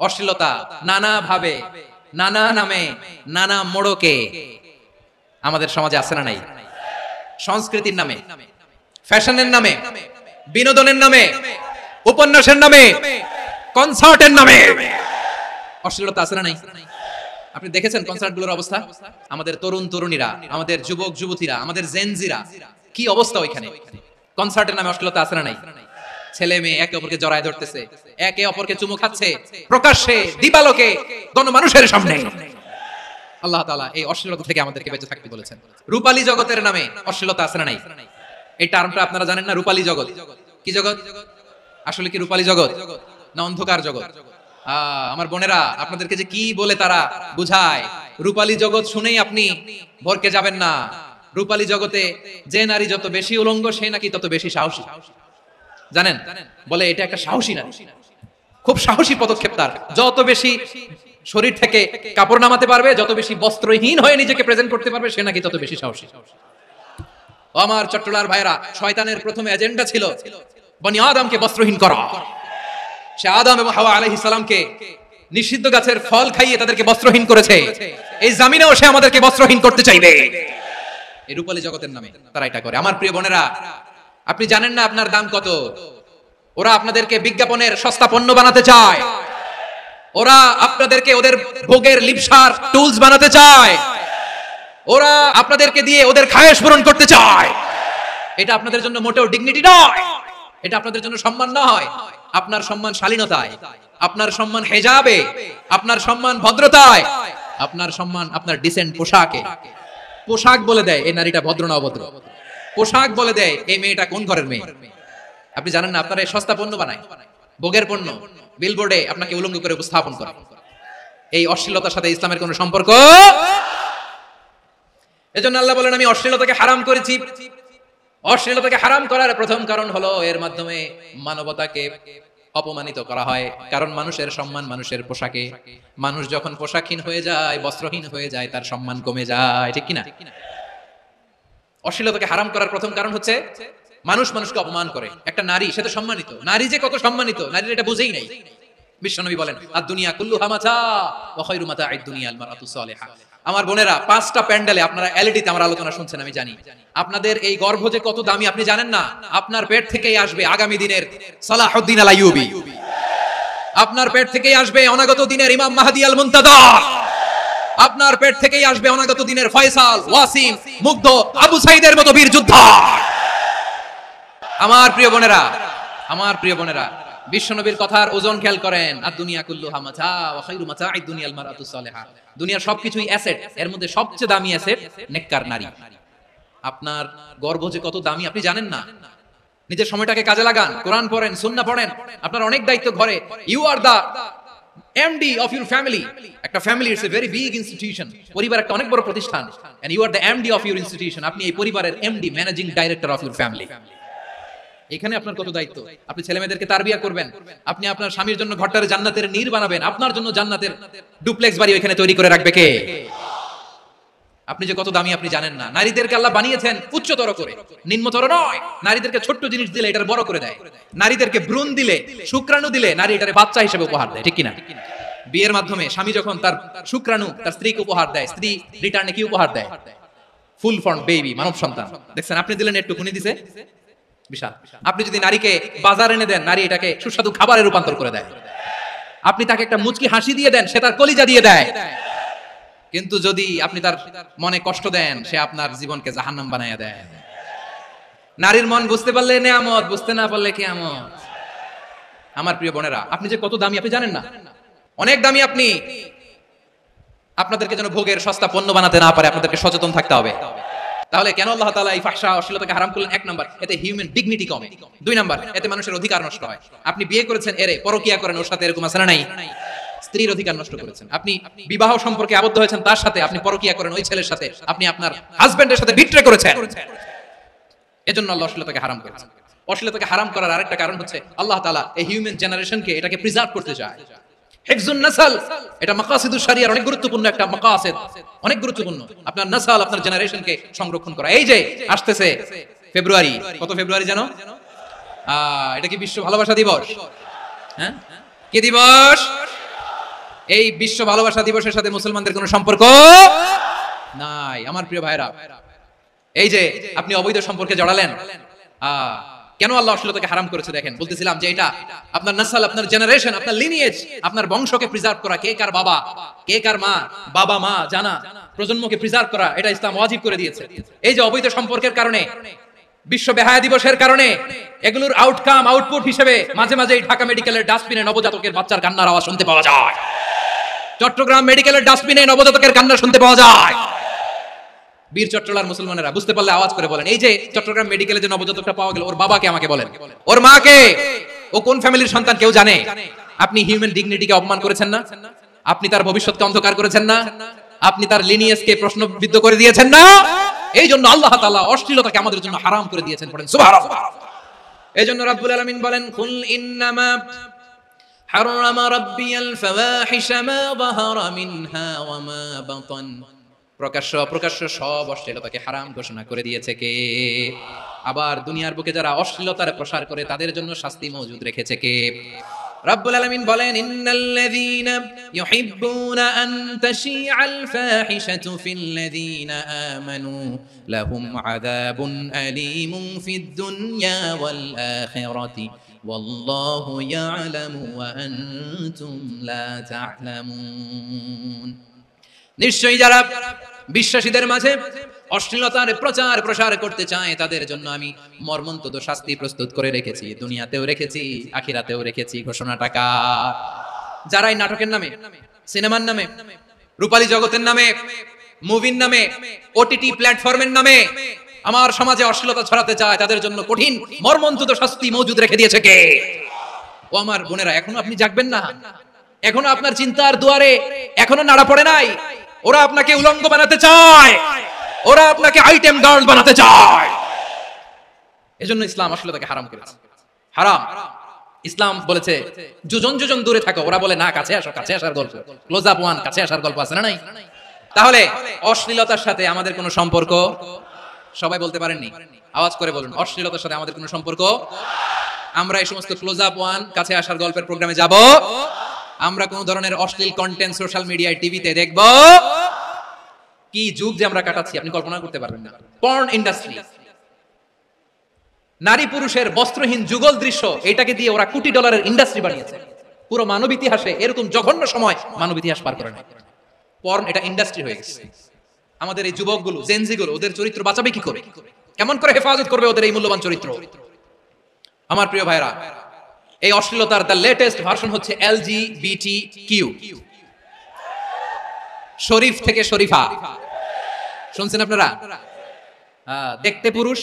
A: অশ্লীলতা নানা ভাবে, নানা নামে, নানা মোড়কে আমাদের সমাজে আছে না নাই? সংস্কৃতির নামে, ফ্যাশনের নামে, বিনোদনের নামে, উপন্যাসের নামে, কনসার্টের নামে অশ্লীলতা আছে না নাই? আপনি দেখেছেন কনসার্টগুলোর অবস্থা? আমাদের তরুণ তরুণীরা, আমাদের যুবক যুবতীরা, আমাদের জেনজিরা কি অবস্থা ওইখানে? কনসার্টের নামে অশ্লীলতা আছে না নাই? ছেলে মেয়ে একে অপরকে জড়ায় ধরতেছে, একে অপরকে চুমু খাচ্ছে প্রকাশ্যে, দিবালোকে, গণমানুষের সামনে। আল্লাহ তাআলা এই অশ্লীলতা থেকে আমাদেরকে বেঁচে থাকতে বলেছেন। রূপালী জগতের নামে অশ্লীলতা আছে না নাই? এই টার্মটা আপনারা জানেন না? রূপালী জগৎ কি জগৎ? আসলে কি রূপালী জগৎ না অন্ধকার জগৎ? আমার বোনেরা, আপনাদেরকে যে কি বলে তারা বুঝায়, রূপালী জগৎ শুনেই আপনি ভরকে যাবেন না। রূপালী জগতে যে নারী যত বেশি উলঙ্গ সে নাকি তত বেশি সাহসী। জানেন? বলে এটা একটা সাহসী নারী, খুব সাহসী পদক্ষেপ তার। যত বেশি শরীর থেকে কাপড় নামাতে পারবে, যত বেশি বস্ত্রহীন হয়ে নিজেকে প্রেজেন্ট করতে পারবে, সে নাকি তত বেশি সাহসী। আমার চট্টলার ভাইরা, শয়তানের প্রথম এজেন্ডা ছিল বনি আদমকে বস্ত্রহীন করা। সে আদম এবং হাওয়া আলাইহিস সালামকে নিষিদ্ধ গাছের ফল খাইয়ে তাদেরকে বস্ত্রহীন করেছে। এই জামিনেও সে আমাদেরকে বস্ত্রহীন করতে চাইবে। এই রূপালী জগতের নামে তারা এটা করে। আমার প্রিয় বোনেরা, আপনি জানেন না আপনার দাম কত? ওরা আপনাদেরকে বিজ্ঞাপনের সস্তা পণ্য বানাতে চায়। ওরা আপনাদেরকে ওদের ভোগের লিপসার টুলস বানাতে চায়। ওরা আপনাদেরকে দিয়ে ওদের খায়েশ পূরণ করতে চায়। এটা আপনাদের জন্য মোটেও ডিগনিটি নয়, এটা আপনাদের জন্য সম্মান নয়। আপনার সম্মান শালীনতায়, আপনার সম্মান হেজাবে, আপনার সম্মান ভদ্রতায়, আপনার সম্মান আপনার ডিসেন্ট পোশাকে। পোশাক বলে দেয় এই নারীটা ভদ্র না অভদ্র। পোশাক বলে দেয় এই মেয়েটা কোন ঘরের মেয়ে। আপনি জানেন না? আপনারা এই সস্তা পণ্য বানায়, ভোগের পণ্য, বিলবোর্ডে আপনাকে উলঙ্গ করে উপস্থাপন করে। এই অশ্লীলতার সাথে ইসলামের কোনো সম্পর্ক। এজন্য আল্লাহ বলেন আমি অশ্লীলতাকে হারাম করেছি। অশ্লীলতাকে হারাম করার প্রথম কারণ হলো এর মাধ্যমে মানবতাকে অপমানিত করা হয়। কারণ মানুষের সম্মান মানুষের পোশাকে। মানুষ যখন পোশাকহীন হয়ে যায়, বস্ত্রহীন হয়ে যায়, তার সম্মান কমে যায়, ঠিক কিনা? অশ্লীলতাকে হারাম করার প্রথম কারণ হচ্ছে মানুষ মানুষকে অপমান করে। একটা নারী, সে তো সম্মানিত। নারী যে কত সম্মানিত, নারীর এটা বুঝেই নাই। বিশ্বনবী বলেন আদ-দুনিয়া কুল্লুহা মাতা ওয়া খায়রু মাতা'আদ দুনিয়া আল মারআতু সালিহা। আমার বোনেরা, 5টা প্যান্ডেলে আপনারা এলইডিতে আমার আলোচনা শুনছেন, আমি জানি। আপনাদের এই গর্ভ যে কত দামি আপনি জানেন না। আপনার পেট থেকেই আসবে আগামী দিনের সালাহুদ্দিন আল আইয়ুবী। আপনার পেট থেকেই আসবে অনাগত দিনের ইমাম মাহদী আল মুনতাদর। আপনার পেট থেকেই আসবে অনাগত দিনের ফয়সাল, ওয়াসিম, মুগ্ধ, আবু সাইদের মতো বীর যোদ্ধা। আমার প্রিয় বোনেরা, আমার প্রিয় বোনেরা, বিশ্বনবীর কথার ওজন খেয়াল করেন। আদ-দুনিয়া কুল্লুহা মাতা ওয়া খায়রু মাতা'আদ দুনিয়া আল মারআতু সালিহা। দুনিয়ার সবকিছুই অ্যাসেট, এর মধ্যে সবচেয়ে দামি অ্যাসেট নেককার নারী। আপনার গর্ভ যে কত দামি আপনি জানেন না। নিজের সময়টাকে কাজে লাগান, কোরআন পড়েন, সুন্নাহ পড়েন। আপনার অনেক দায়িত্ব ঘরে। You are the MD of your family. একটা family it's a very big institution. পরিবার একটা অনেক বড় প্রতিষ্ঠান। And you are the MD of your institution. আপনি এই পরিবারের MD, managing director of your family. এখানে আপনার কত দায়িত্ব। আপনি ছেলেমেয়েদেরকে তারবিয়া করবেন। আপনি আপনার স্বামীর জন্য ঘরটারে জান্নাতের নীর বানাবেন। আপনার জন্য জান্নাতের ডুপ্লেক্স বাড়ি ওখানে তৈরি করে রাখবে কে? আপনি যে কত দামি আপনি জানেন না। নারীদেরকে আল্লাহ বানিয়েছেন উচ্চতর করে, নিম্নতর নয়। নারীদেরকে ছোট্ট জিনিস দিলে এটার বড় করে দেয়। নারীদেরকে ভ্রূণ দিলে, শুক্রাণু দিলে নারী এটারে বাচ্চা হিসেবে উপহার দেয়, ঠিক কিনা? বিয়ের মাধ্যমে স্বামী যখন তার শুক্রাণু তার স্ত্রীকে উপহার দেয়, স্ত্রী রিটার্নে কি উপহার দেয়? ফুল ফর্ম বেবি, মানব সন্তান। দেখছেন, আপনি দিলেন একটুকুনি দিছে বিশাল। আপনি যদি নারীকে বাজার এনে দেন, নারী এটাকে সুস্বাদু খাবারে রূপান্তর করে দেয়। আপনি তাকে একটা মুচকি হাসি দিয়ে দেন, সে তার কলিজা দিয়ে দেয়। কিন্তু যদি আপনি তার মনে কষ্ট দেন, সে আপনার জীবনকে জাহান্নাম বানাইয়া দেয়। নারীর মন বুঝতে পারলে নেয়ামত, বুঝতে না পারলে কিয়ামত। আমার প্রিয় বোনেরা, আপনি যে কত দামি আপনি জানেন না। অনেক দামি আপনি। আপনাদেরকে যেন ভোগের সস্তা পণ্য বানাতে না পারে, আপনাদেরকে সচেতন থাকতে হবে। তাহলে কেন আল্লাহ তাআলা এই ফাহশা অশ্লীলতাকে হারাম করলেন? 1 নাম্বার, এতে হিউম্যান ডিগনিটি কমে। 2 নাম্বার, এতে মানুষের অধিকার নষ্ট হয়। আপনি বিয়ে করেছেন, এরে পরকিয়া করেন, ওর সাথে এরকম আছে না নাই? স্ত্রীর অধিকার নষ্ট করেছেন। আপনি বিবাহ সম্পর্কে আবদ্ধ হয়েছেন, তার সাথে আপনি পরকিয়া করেন, ওই ছেলের সাথে আপনি আপনার হাজবেন্ডের সাথে বিট্রে করেছেন। এজন্য আল্লাহ অশ্লীলতাকে হারাম করেছেন। অশ্লীলতাকে হারাম করার আরেকটা কারণ হচ্ছে আল্লাহ তাআলা এই হিউম্যান জেনারেশনকে এটাকে প্রিজার্ভ করতে চায়। হিফজুন নাসল, এটা মাকাসিদুশ শরিয়ার অনেক গুরুত্বপূর্ণ একটা মাকাসিদ, অনেক গুরুত্বপূর্ণ। আপনার নাসল, আপনার জেনারেশনকে সংরক্ষণ করা। এই যে আসতেছে ফেব্রুয়ারি, কত ফেব্রুয়ারি জানো? এটা কি বিশ্ব ভালোবাসা দিবস? হ্যাঁ, কি দিবস? এই বিশ্ব ভালোবাসা দিবসের সাথে মুসলমানদের কোনো সম্পর্ক নাই। আমার প্রিয় ভাইরা, এই যে আপনি অবৈধ সম্পর্কে জড়ালেন, কেন আল্লাহ অশ্লীলতাকে হারাম করেছে দেখেন। বলতেছিলাম যে এটা আপনার নাসাল, আপনার জেনারেশন, আপনার লিনিয়েজ, আপনার বংশকে প্রিজার্ভ করা, কে কার বাবা, কে কার মা, বাবা মা জানা, প্রজন্মকে প্রিজার্ভ করা, এটা ইসলাম ওয়াজিব করে দিয়েছে। এই যে অবৈধ সম্পর্কের কারণে, বিশ্ব বেহায়া দিবসের কারণে, এগুলোর আউটকাম, আউটপুট হিসেবে মাঝে মাঝে ঢাকা মেডিকেলের ডাস্টবিনে নবজাতকের বাচ্চার কান্নার আওয়াজ শুনতে পাওয়া যায়। চট্টগ্রাম মেডিকেলের ডাস্টবিনে নবজাতকের কান্না শুনতে পাওয়া যায়। বীর চট্টলার মুসলমানেরা বুঝতে পারলে আওয়াজ করে বলেন, এই যে চট্টগ্রাম মেডিকেলে যে নবজাতকটা পাওয়া গেল, ওর বাবাকে আমাকে বলেন, ওর মাকে, ও কোন ফ্যামিলির সন্তান কেউ জানে? আপনি হিউম্যান ডিগনিটিকে অপমান করেছেন না? আপনি তার ভবিষ্যৎকে অন্ধকার করেছেন না? আপনি তার লিনিয়েজকে প্রশ্নবিদ্ধ করে দিয়েছেন না? এই জন্য আল্লাহ তাআলা অশ্লীলতাকে আমাদের জন্য হারাম করে দিয়েছেন। পড়েন সুবহানাল্লাহ। এই জন্য রাব্বুল আলামিন বলেন, কুল ইন্নামা হারামা রাব্বিয়াল ফাওয়াহিশা মা যাহারা মিনহা ওয়া মা বাতান। প্রকাশ্য অপ্রকাশ্য সব অশ্লীলতাকে হারাম ঘোষণা করে দিয়েছে কে? আবার দুনিয়ার বুকে যারা অশ্লীলতার প্রসার করে তাদের জন্য শাস্তি মজুদ রেখেছে কে? রাব্বুল আলামিন বলেন, ইন্নাল্লাযীনা ইউহিব্বুনা আন তাশিআল ফাহিশাতু ফিল্লাযীনা আমানু লাহুম আযাবুন আলীমুন ফিদ দুনিয়া ওয়াল আখিরাতি ওয়াল্লাহু ইয়ালামু ওয়া আনতুম লা তা'লামুন। নিশ্চয়ই যারা বিশ্বাসীদের মাঝে অশ্লীলতার প্রচার প্রসার করতে চায় তাদের জন্য আমি মর্মন্তুদ শাস্তি প্রস্তুত করে রেখেছি, দুনিয়াতেও রেখেছি, আখিরাতেও রেখেছি। ঘোষণাটা কার? যারা এই নাটকের নামে, সিনেমার নামে, রূপালী জগতের নামে, মুভির নামে, ওটিটি প্ল্যাটফর্মের নামে আমার সমাজে অশ্লীলতা ছড়াতে চায়, তাদের জন্য কঠিন মর্মন্তুদ শাস্তি মজুদ রেখে দিয়েছে কে? ও আমার বোনেরা, এখনো আপনি জাগবেন না? এখনো আপনার চিন্তার দুয়ারে এখনো নাড়া পড়ে নাই? ওরা আপনাকে উলঙ্গ বানাতে চায়, ওরা আপনাকে আইটেম গার্ল বানাতে চায়। এজন্য ইসলাম অশ্লীলতাকে হারাম করেছে। হারাম। ইসলাম বলেছে যোজন যোজন দূরে থাকো, ওরা বলে না কাছে আসো, কাছে আসার গল্প, ক্লোজ আপ ওয়ান, কাছে আসার গল্প আছে না নাই? তাহলে অশ্লীলতার সাথে আমাদের কোনো সম্পর্ক? সবাই বলতে পারেননি, আওয়াজ করে বলুন, অশ্লীলতার সাথে আমাদের কোনো সম্পর্ক? আমরা এই সমস্ত ক্লোজ আপ ওয়ান, কাছে আসার গল্পের প্রোগ্রামে যাব? আমরা কোন ধরনের অশ্লীল কন্টেন্ট সোশ্যাল মিডিয়ায়, টিভিতে দেখব? কি যুগ যে আমরা কাটাচ্ছি আপনি কল্পনা করতে পারবেন না। পর্ন ইন্ডাস্ট্রি, নারী পুরুষের বস্ত্রহীন যুগল দৃশ্য, এটাকে দিয়ে ওরা কোটি ডলারের ইন্ডাস্ট্রি বানিয়েছে। পুরো মানব ইতিহাসে এরকম জঘন্য সময় মানব ইতিহাস পার করে না। পর্ন এটা ইন্ডাস্ট্রি হয়ে গেছে। আমাদের এই যুবকগুলো, জেনজিগুলো, ওদের চরিত্র বাঁচাবে কি করে? কেমন করে হেফাজত করবে ওদের এই মূল্যবান চরিত্র? আমার প্রিয় ভাইরা, এই অশ্লীলতার দ্য লেটেস্ট ভার্সন হচ্ছে LGBTQ, শরীফ থেকে শরীফা। শুনছেন আপনারা? দেখতে পুরুষ,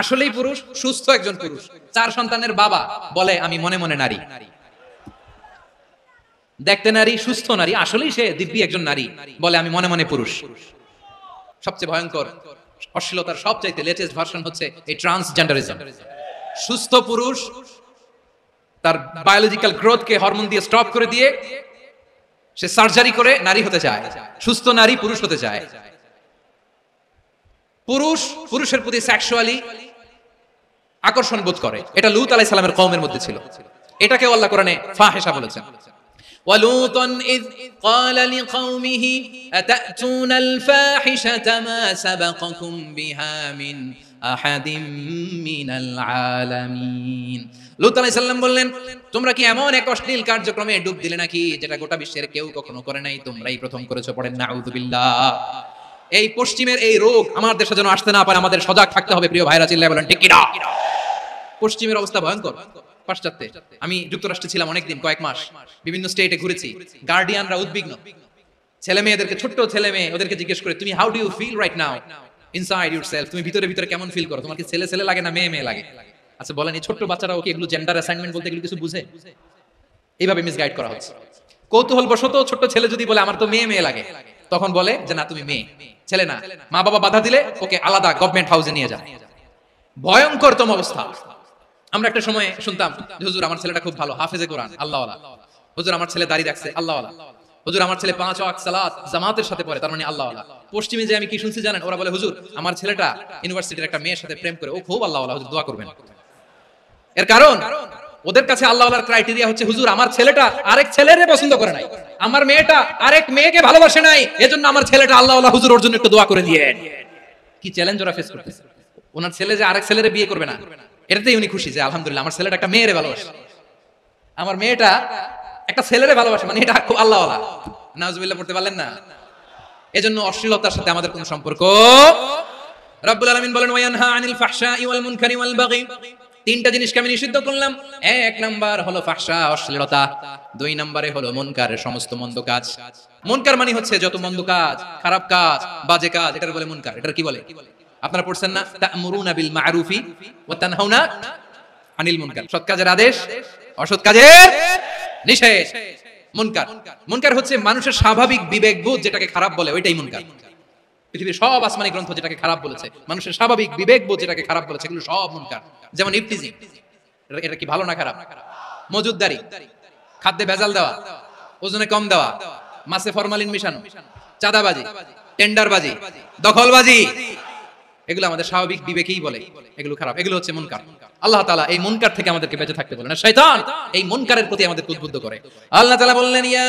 A: আসলেই পুরুষ, সুস্থ একজন পুরুষ, 4 সন্তানের বাবা, বলে আমি মনে মনে নারী। দেখতে নারী, সুস্থ নারী, আসলেই সে দিব্যি একজন নারী, বলে আমি মনে মনে পুরুষ। সবচেয়ে ভয়ঙ্কর অশ্লীলতার সবচাইতে লেটেস্ট ভার্সন হচ্ছে এই ট্রান্সজেন্ডারিজম। সুস্থ পুরুষ তার বায়োলজিক্যাল গ্রোথকে হরমোন দিয়ে স্টপ করে দিয়ে সে সার্জারি করে নারী হতে চায়। সুস্থ নারী পুরুষ হতে চায়। পুরুষ পুরুষের প্রতি সেক্সুয়ালি আকর্ষণ বোধ করে। এটা লূত আলাইহিস সালামের কওমের মধ্যে ছিল। এটাকে আল্লাহ কোরআনে ফাহিশা বলেছেন। وَلُوطًا إِذْ قَالَ لِقَوْمِهِ أَتَأْتُونَ الْفَاحِشَةَ مَا سَبَقَكُمْ بِهَا مِنْ أَحَدٍ مِنَ الْعَالَمِينَ। লূত আলাইহিস সালাম বললেন, তোমরা কি এমন এক অশ্লীল কার্যক্রমে ডুব দিলে নাকি যেটা গোটা বিশ্বের কেউ কখনো করে নাই, তোমরাই প্রথম করেছো। পড়েন নাউযুবিল্লাহ। এই পশ্চিমের এই রোগ আমার দেশে যেন আসতে না পারে, আমাদের সজাগ থাকতে হবে। প্রিয় ভাইরা চিল্লায় বলেন ঠিক কি না? পশ্চিমের অবস্থা ভয়ঙ্কর। পাশ্চাত্যে আমি যুক্তরাষ্ট্রে ছিলাম অনেকদিন, কয়েক মাস, বিভিন্ন স্টেটে ঘুরেছি। গার্ডিয়ানরা উদ্বিগ্ন, ছেলে মেয়েদেরকে, ছোট্ট ছেলে মেয়ে, ওদেরকে জিজ্ঞেস করে তুমি how do you feel right now inside yourself, তুমি ভিতরে ভিতরে কেমন ফিল করো, তোমার কি ছেলে ছেলে লাগে না মেয়ে মেয়ে লাগে? আচ্ছা বলেন, এই ছোট্ট বাচ্চারাও কি এগুলো জেন্ডার অ্যাসাইনমেন্ট বলতে এগুলো কিছু বুঝে? এইভাবে মিসগাইড করা হচ্ছে। কৌতূহল বশত ছোট্ট ছেলে যদি বলে আমার তো মেয়ে মেয়ে লাগে, তখন বলে যে না তুমি মেয়ে, ছেলে না। মা বাবা বাধা দিলে ওকে আলাদা গভর্নমেন্ট হাউসে নিয়ে যায়। ভয়ঙ্করতম অবস্থা। আমরা একটা সময় শুনতাম, হুজুর আমার ছেলেটা খুব ভালো, হাফেজে কোরআন, আল্লাহওয়ালা। হুজুর আমার ছেলে দাড়ি রাখছে, আল্লাহওয়ালা। হুজুর আমার ছেলে 5 ওয়াক্ত সালাত জামাতের সাথে পড়ে, তার মানে আল্লাহওয়ালা। পশ্চিমে যে আমি কি শুনছি জানেন? ওরা বলে হুজুর আমার ছেলেটা ইউনিভার্সিটির একটা মেয়ের সাথে প্রেম করে, ও খুব আল্লাহওয়ালা, হুজুর দোয়া করবেন। এর কারণ ওদের কাছে আল্লাহর ক্রাইটেরিয়া হচ্ছে হুজুর আমার ছেলেটা আরেক ছেলেরে পছন্দ করে নাই, আমার মেয়েটা আরেক মেয়েকে ভালোবাসে নাই, এজন্য আমার ছেলেটা আল্লাহ হুজুর ওর জন্য একটু দোয়া করে দিয়েন। কি চ্যালেঞ্জ ওরা ফেস করতেছে। ওনার ছেলে যে আরেক ছেলেরে বিয়ে করবে না, এটাতেই উনি খুশি যে আলহামদুলিল্লাহ আমার ছেলেটা একটা মেয়েরে ভালোবাসে, আমার মেয়েটা একটা ছেলেরে ভালোবাসে, মানে এটা খুব আল্লাহওয়ালা। নাউজুবিল্লাহ পড়তে পারলেন না? এজন্য অশ্লীলতার সাথে আমাদের কোনো সম্পর্ক। রব্বুল আলামিন বলেন ওয়ায়ানহা আনিল ফাহশাই ওয়াল মুনকারি ওয়াল বাগি, তিনটা জিনিসকে আমি নিষিদ্ধ করলাম। এক নাম্বার হলো ফাহশা অশ্লীলতা, দুই নম্বরে হলো মুনকারের সমস্ত মন্দ কাজ। মুনকার মানে হচ্ছে যত মন্দ কাজ, খারাপ কাজ, বাজে কাজ, এটার বলে মুনকার। এটার কি বলে? আপনারা পড়ছেন না তা'মুরুনা বিল মা'রুফি ওয়া তানহাউনা আনিল মুনকার, সৎ কাজের আদেশ, অসৎ কাজের নিষেধ। মুনকার, মুনকার হচ্ছে মানুষের স্বাভাবিক বিবেকবোধ যেটাকে খারাপ বলে ওইটাই মুনকার। পৃথিবীর সব আসমানি গ্রন্থ যেটাকে খারাপ বলেছে, মানুষের স্বাভাবিক বিবেকবোধ যেটাকে খারাপ বলেছে, এগুলো সব মুনকার। যেমন ইফতিজিং, এটা কি ভালো না খারাপ? মজুদদারি, খাদ্যে ভেজাল দেওয়া, ওজনে কম দেওয়া, মাছে ফরমালিন মিশানো, চাঁদাবাজি, টেন্ডারবাজি, দখলবাজি, এগুলো আমাদের স্বাভাবিক বিবেকেই বলে এগুলো খারাপ, এগুলো হচ্ছে মুনকার। আল্লাহ তাআলা এই মুনকার থেকে আমাদেরকে বেঁচে থাকতে বলেন, আর শয়তান এই মুনকারের প্রতি আমাদেরকে উদ্বুদ্ধ করে। আল্লাহ তাআলা বললেন ইয়া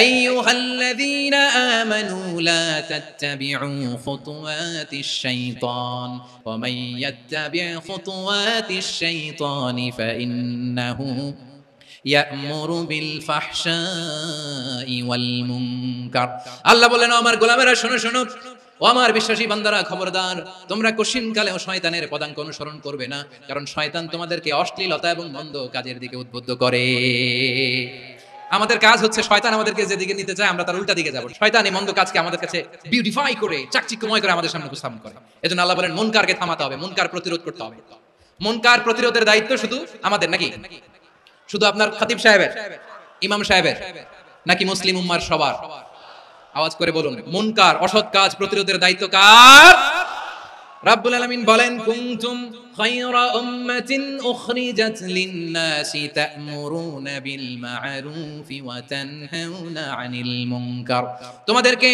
A: আইয়ুহাল্লাযীনা আমানু লা তাত্তাবিউ খুতুওয়াতিশ শাইতান ওয়া মান ইয়াত্তাবি' খুতুওয়াতিশ শাইতানি ফাইন্নাহু ইয়া'মুরু বিল ফাহশাই ওয়াল মুনকার। আল্লাহ বলেন আমার গোলামেরা শোনো শোনো, ও আমার বিশ্বাসী বান্দারা খবরদার, তোমরা কশিনকালেও শয়তানের পদাঙ্ক অনুসরণ করবে না, কারণ শয়তান তোমাদেরকে অশ্লীলতা এবং মন্দ কাজের দিকে উদ্বুদ্ধ করে। আমাদের কাজ হচ্ছে শয়তান আমাদেরকে যেদিকে নিতে চায় আমরা তার উল্টা দিকে যাব। শয়তান এই মন্দ কাজকে আমাদের কাছে বিউটিফাই করে, চাকচিক্যময় করে আমাদের সামনে উপস্থাপন করে। এজন্য আল্লাহ বলেন মুনকারকে থামাতে হবে, মুনকার প্রতিরোধ করতে হবে। মুনকার প্রতিরোধের দায়িত্ব শুধু আমাদের নাকি? শুধু আপনার খতিব সাহেবের, ইমাম সাহেবের, নাকি মুসলিম উম্মার সবার? আওয়াজ করে বলুন, মুনকার অসৎ কাজ প্রতিরোধের দায়িত্ব কার? রাব্বুল আলামিন বলেন কুনতুম খায়রা উম্মাতিন উখরিজাত লিন-নাসি তা'মুরুনা বিল মা'রুফি ওয়া তানহাউনা আনিল মুনকার। তোমাদেরকে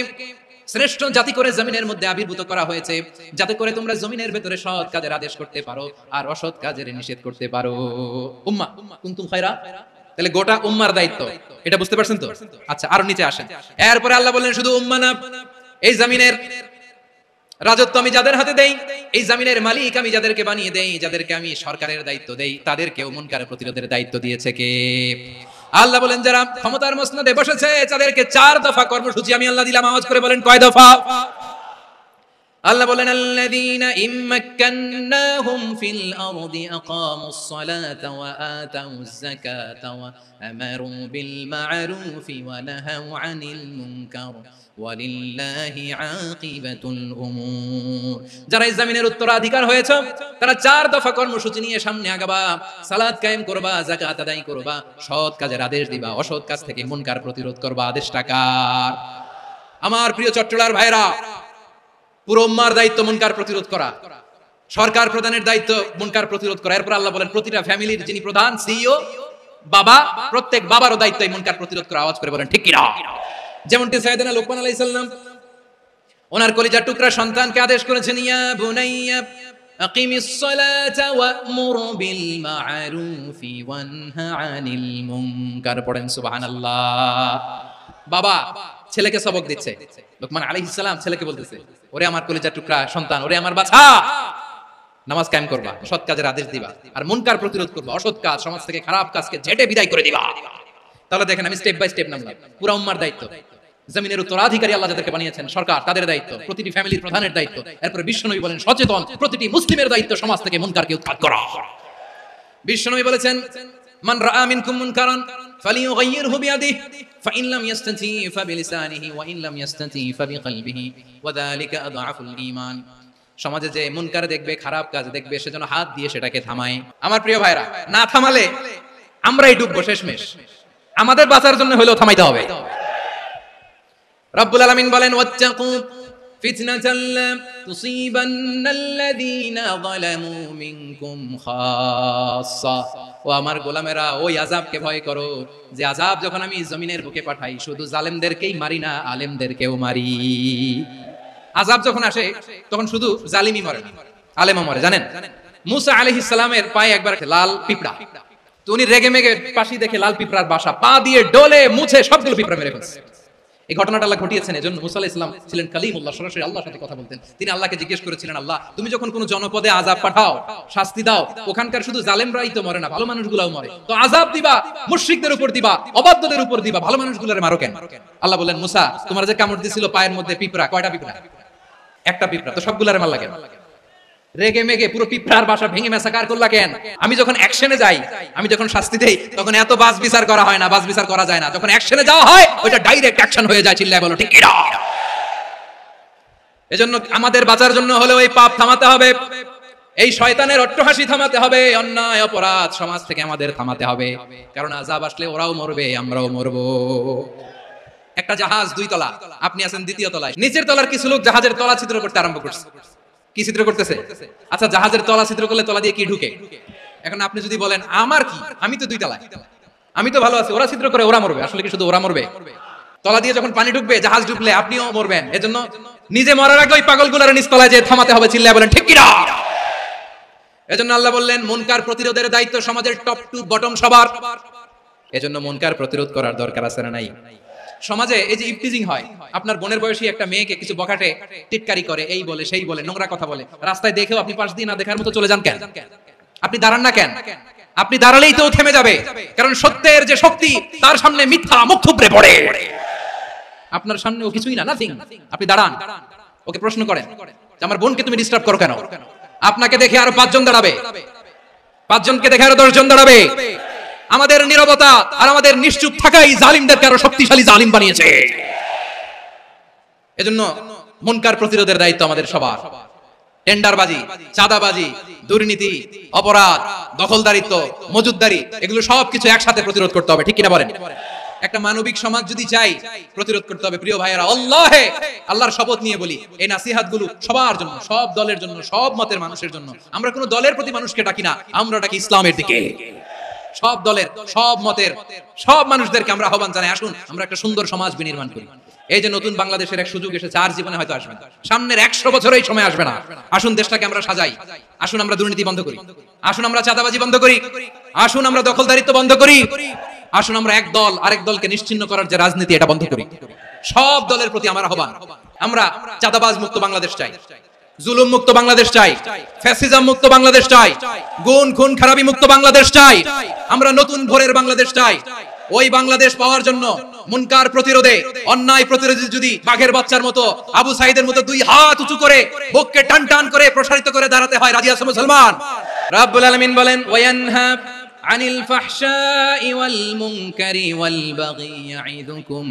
A: শ্রেষ্ঠ জাতি করে জমিনের মধ্যে আবির্ভূত করা হয়েছে যাতে করে তোমরা জমিনের ভেতরে সৎ কাজের আদেশ করতে পারো আর অসৎ কাজের নিষেধ করতে পারো। উম্মাহ কুনতুম খায়রা, তাহলে গোটা উম্মার দায়িত্ব, এটা বুঝতে পারছেন তো? আচ্ছা আরো নিচে আসেন। এরপরে আল্লাহ বললেন শুধু উম্মাহ না, এই জমিনের রাজত্ব আমি যাদের হাতে দেই, এই জমিনের মালিক আমি যাদেরকে বানিয়ে দেই, যাদেরকে আমি সরকারের দায়িত্ব দেই, তাদেরকেও মুনকার প্রতিরোধের দায়িত্ব দিয়েছে কে? আল্লাহ বলেন যারা ক্ষমতার মসনদে বসেছে তাদেরকে 4 দফা কর্মসূচি আমি আল্লাহ দিলাম। আওয়াজ করে বলেন কয় দফা? আল্লাহ বলেন আল্লাযীনা ইম্মাক্কান্নাহুম ফিল আরদি আকামুস সালাতা ওয়া আতাউজ যাকাতা ওয়া আমারু বিল মা'রুফি ওয়া নাহাউ আনিল মুনকার ওয়ালিল্লাহি আকিবাতুল উমুর। যারা এই জমিনের উত্তরাধিকার হয়েছে তারা 4 দফা কর্মসূচি নিয়ে সামনে আগাবা। সালাত কায়েম করবা, যাকাত আদায় করবা, সৎ কাজের আদেশ দিবা, অসৎ কাজ থেকে মুনকার প্রতিরোধ করবা। আদেশটা কার? আমার প্রিয় চট্টলার ভাইরা, পুরো উম্মার দায়িত্ব মুনকার প্রতিরোধ করা, সরকার প্রধানের দায়িত্ব মুনকার প্রতিরোধ করা। এরপর আল্লাহ বলেন প্রতিটা ফ্যামিলির যিনি প্রধান সিইও বাবা, প্রত্যেক বাবারও দায়িত্ব এই মুনকার প্রতিরোধ করা। আওয়াজ করে বলেন ঠিক কি না? যেমনটি সাইয়েদনা লোকমান আলাইহিস সালাম ওনার কলিজার টুকরা সন্তানকে আদেশ করেছেন ইয়া বুনাইয়া আকিমিস সালাতা ওয়া'মুর বিল মা'রুফি ওয়ানহা আনিল মুনকার। পড়েন সুবহানাল্লাহ। বাবা ছেলেকে সবক দিচ্ছে, লোকমান আলাইহিস সালাম ছেলেকে বলতেছে ওরে আমার কলিজার টুকরা সন্তান, ওরে আমার বাছা, নামাজ কায়েম করবা, সৎ কাজের আদেশ দিবা আর মুনকার প্রতিরোধ করবা, অসৎ কাজ সমাজ থেকে খারাপ কাজকে ঝেঁটে বিদায় করে দিবা। তাহলে দেখেন আমি স্টেপ বাই স্টেপ নামলাম। পুরো উম্মার দায়িত্ব, জমিনের উত্তরাধিকারী আল্লাহ যাদেরকে বানিয়েছেন সরকার তাদের দায়িত্ব, প্রতিটি ফ্যামিলির প্রধানের দায়িত্ব। এরপরে বিশ্বনবী বলেন সচেতন প্রতিটি মুসলিমের দায়িত্ব সমাজ থেকে মুনকারকে উৎখাত করা। বিশ্বনবী বলেছেন মান রাআ মিনকুম মুনকারান ফালিয়ুগাইয়িরহু বিয়াদিহি ফাইন লাম ইয়াস্তাতি ফাবিলিসানিহি ওয়া ইন লাম ইয়াস্তাতি ফাবিকলবিহি ওয়া যালিকা আযআফুল ঈমান। সমাজে যে মুনকার দেখবে, খারাপ কাজ দেখবে, সেজন্য হাত দিয়ে সেটাকে থামায়। আমার প্রিয় ভাইরা, না থামালে আমরাই ডুববো শেষমেশ। আমাদের বাঁচার জন্য হলেও থামাইতে হবে। রব্বুল আলামিন বলেন ওয়াত্তাকু ফিতনাতাল লা তুসিবান্নাল্লাযীনা যালামু মিনকুম খাসসা। ও আমার গোলামেরা, ওই আযাবকে ভয় করো যে আযাব যখন আমি জমিনের বুকে পাঠাই শুধু জালেমদেরকেই মারি না, আলেমদেরকেও মারি। আযাব যখন আসে তখন শুধু জালিমই মরে না, আলেমও মরে। জানেন মুসা আলাইহিস সালামের পায়ে একবার লাল পিঁপড়া, তো উনি রেগে মেগে পাশি দেখে লাল পিঁপড়ার বাসা, পা দিয়ে ডলে মুছে সবগুলো পিঁপড়া মেরে ফেলছে। এই ঘটনাটা আল্লাহ ঘটিয়েছেন, এজন্য মুসা আলাইহিস সালাম ছিলেন কালিমুল্লাহ, সরাসরি আল্লাহর সাথে কথা বলতেন। তিনি আল্লাহকে জিজ্ঞেস করেছিলেন, আল্লাহ তুমি যখন কোন জনপদে আযাব পাঠাও, শাস্তি দাও, ওখানকার শুধু জালেমরাই তো মরে না, ভালো মানুষগুলোও মরে, তো আযাব দিবা মুশরিকদের উপর দিবা, অবাধ্যদের উপর দিবা, ভালো মানুষগুলোরে মারো কেন? আল্লাহ বললেন, মুসা তোমার যে কামড় দিছিল পায়ের মধ্যে পিঁপড়া, কয়টা পিঁপড়া? একটা পিঁপড়া, তো সবগুলারে মারলা কেন? রেগে মেগে পুরো পিঁপড়ার বাসা ভেঙে মেসাকার করলা কেন? আমি যখন অ্যাকশনে যাই, আমি যখন শাস্তি দেই, তখন এত বাস বিচার করা হয় না, বাস বিচার করা যায় না। যখন অ্যাকশনে যাওয়া হয়, ওইটা ডাইরেক্ট অ্যাকশন হয়ে যায়। চিল্লায় বলো ঠিক কি না? এজন্য আমাদের বাঁচার জন্য হলেও এই পাপ থামাতে হবে, এই শয়তানের অট্টহাসি থামাতে হবে, অন্যায় অপরাধ সমাজ থেকে আমাদের থামাতে হবে। কারণ আযাব আসলে ওরাও মরবে, আমরাও মরবো। একটা জাহাজ 2 তলা, আপনি আছেন 2য় তলায়, নিচের তলার কিছু লোক জাহাজের তলা ছিদ্র করতে আরম্ভ করছে। কি ছিদ্র করতেছে? আচ্ছা, জাহাজের তলা ছিদ্র করলে তলা দিয়ে কি ঢুকে? এখন আপনি যদি বলেন আমার কি, আমি তো 2 তলায়, আমি তো ভালো আছি, ওরা ছিদ্র করে ওরা মরবে, আসলে কি শুধু ওরা মরবে? তলা দিয়ে যখন পানি ঢুকবে, জাহাজ ঢুকলে আপনিও মরবেন। এজন্য নিজে মরার আগে ওই পাগলগুলোর নিচ তলায় যে থামাতে হবে। চিল্লায় বলেন ঠিক কি না? এজন্য আল্লাহ বললেন মুনকার প্রতিরোধের দায়িত্ব সমাজের টপ টু বটম সবার। এজন্য মুনকার প্রতিরোধ করার দরকার আছে না নাই? সমাজে এই যে ইফটিজিং হয়, আপনার বোনের বয়সী একটা মেয়েকে কিছু বকাটে টিটকারি করে, এই বলে সেই বলে, নোংরা কথা বলে, রাস্তায় দেখেও আপনি পাশ দিয়ে না দেখার মতো চলে যান কেন? আপনি দাঁড়ান না কেন? আপনি দাঁড়ালেই তো থেমে যাবে, কারণ সত্যের যে শক্তি, তার সামনে মিথ্যা মুখ থুবড়ে পড়ে। আপনার সামনে ও কিছুই না, নাথিং। আপনি দাঁড়ান, ওকে প্রশ্ন করেন যে আমার বোনকে তুমি ডিস্টার্ব করো কেন? আপনাকে দেখে আরো 5 জন দাঁড়াবে, 5 জনকে দেখে আরো 10 জন দাঁড়াবে। আমাদের নীরবতা আর আমাদের নিশ্চুপ থাকাই জালিমদেরকে আরো শক্তিশালী জালিম বানিয়েছে। এজন্য মুনকার প্রতিরোধের দায়িত্ব আমাদের সবার। টেন্ডারবাজি, চাঁদাবাজি, দুর্নীতি, অপরাধ, দখলদারিত্ব, মজুদদারি, এগুলো সবকিছু একসাথে প্রতিরোধ করতে হবে। ঠিক কিনা বলেন? একটা মানবিক সমাজ যদি চাই, প্রতিরোধ করতে হবে। প্রিয় ভাইয়েরা, আল্লাহর শপথ নিয়ে বলি, এই নাসিহাতগুলো সবার জন্য, সব দলের জন্য, সব মতের মানুষের জন্য। আমরা কোনো দলের প্রতি মানুষকে ডাকি না, আমরা ডাকি ইসলামের দিকে। সব দলের, সব মতের, সব মানুষদেরকে আমরা আহ্বান জানাই, আসুন আমরা একটা সুন্দর সমাজ বিনির্মাণ করি। এই যে নতুন বাংলাদেশের এক সুযোগ এসেছে, আর জীবনে হয়তো আসবে না, সামনের 100 বছর এই সময় আসবে না। আসুন দেশটাকে আমরা সাজাই, আসুন আমরা দুর্নীতি বন্ধ করি, আসুন আমরা চাঁদাবাজি বন্ধ করি, আসুন আমরা দখলদারিত্ব বন্ধ করি, আসুন আমরা এক দল আরেক দলকে নিশ্চিহ্ন করার যে রাজনীতি, এটা বন্ধ করি। সব দলের প্রতি আমার আহ্বান, আমরা চাঁদাবাজ মুক্ত বাংলাদেশ চাই, জুলুম মুক্ত বাংলাদেশ চাই, ফ্যাসিজম মুক্ত বাংলাদেশ চাই, গুণ খুন খারাপি মুক্ত বাংলাদেশ চাই। আমরা নতুন ভোরের বাংলাদেশ চাই। ওই বাংলাদেশ পাওয়ার জন্য মুনকার প্রতিরোধে, অন্যায় প্রতিরোধে যদি বাঘের বাচ্চার মতো, আবু সাইদের মতো 2 হাত উঁচু করে, বুককে টান টান করে প্রসারিত করে দাঁড়াতে হয়, রাজি আছো মুসলমান? রাব্বুল আলামিন বলেন, ওয়ায়ানহা আনিল ফাহশাই ওয়াল মুনকারি ওয়াল বাগি ইয়াইদুকুম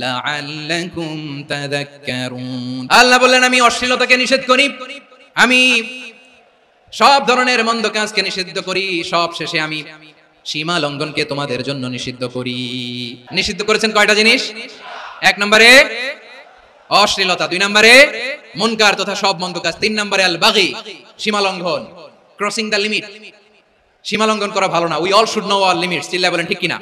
A: লাআল্লাকুম তাযাক্কারুন। আল্লাহ বলেন, আমি অশ্লীলতাকে নিষেধ করি, আমি সব ধরনের মন্দ কাজকে নিষিদ্ধ করি, সব শেষে আমি সীমা লঙ্ঘনকে তোমাদের জন্য নিষিদ্ধ করি। নিষিদ্ধ করেছেন কয়টা জিনিস? 1 নম্বরে অশ্লীলতা, 2 নম্বরে মুনকার তথা সব মন্দ কাজ, 3 নম্বরে আল বাগি, সীমা লঙ্ঘন, ক্রসিং দ্য লিমিট। সীমা লঙ্ঘন করা ভালো না। We all should know our limits. চিল্লায় বলেন ঠিক কিনা?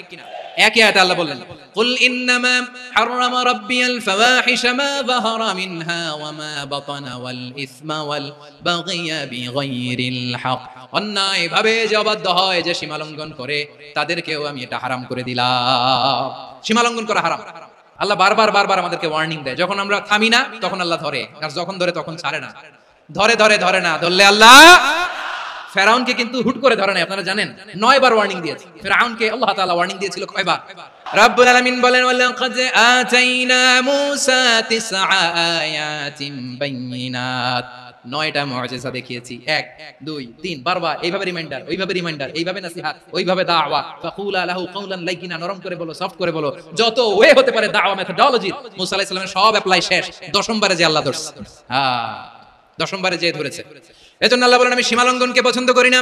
A: একই আয়াতে আল্লাহ বললেন, কুল ইন্নামা হারামা রাব্বিয়াল ফাওয়াহিশা মা যাহারা মিনহা ওয়া মা বাতানা ওয়াল ইসমা ওয়াল বাগিয়া বিগাইরিল হক। অন্যায় ভাবে যে অবাধ্য হয়, যে সীমা লঙ্ঘন করে, তাদেরকেও আমি এটা হারাম করে দিলাম। সীমা লঙ্ঘন করা হারাম। আল্লাহ বারবার বারবার আমাদেরকে ওয়ার্নিং দেয়। যখন আমরা থামি না, তখন আল্লাহ ধরে, আর যখন ধরে তখন ছাড়ে না। ধরে না, ধরলে আল্লাহ ফেরাউনকে কিন্তু হুট করে ধরে নাই। আপনারা জানেন 9 বার ওয়ার্নিং দিয়েছে ফেরাউনকে। আল্লাহ তাআলা ওয়ার্নিং দিয়েছিল কয়বার? রাব্বুল আলামিন বলেন, ওয়ালাকাদ আতাইনা মূসা 9 আয়াতিন বাইয়িনাত। 9টা মুআজিজা দেখিয়েছি, 1 2 3 বারবার এইভাবে রিমাইন্ডার, ওইভাবে রিমাইন্ডার, এইভাবে নসিহত, ওইভাবে দাওয়া। ফাকুলা লাহু কাওলান লাইয়িনা, নরম করে বলো, সফট করে বলো, যত ওয়ে হতে পারে দাওয়া মেথডোলজি। মূসা আলাইহিস সালামের সব অ্যাপ্লাই শেষ। 10ম বারে যে আল্লাহ ধরছে, 10ম বারে যে ধরেছে। এজন্য আল্লাহ বলেন, আমি সীমালঙ্ঘনকে পছন্দ করি না।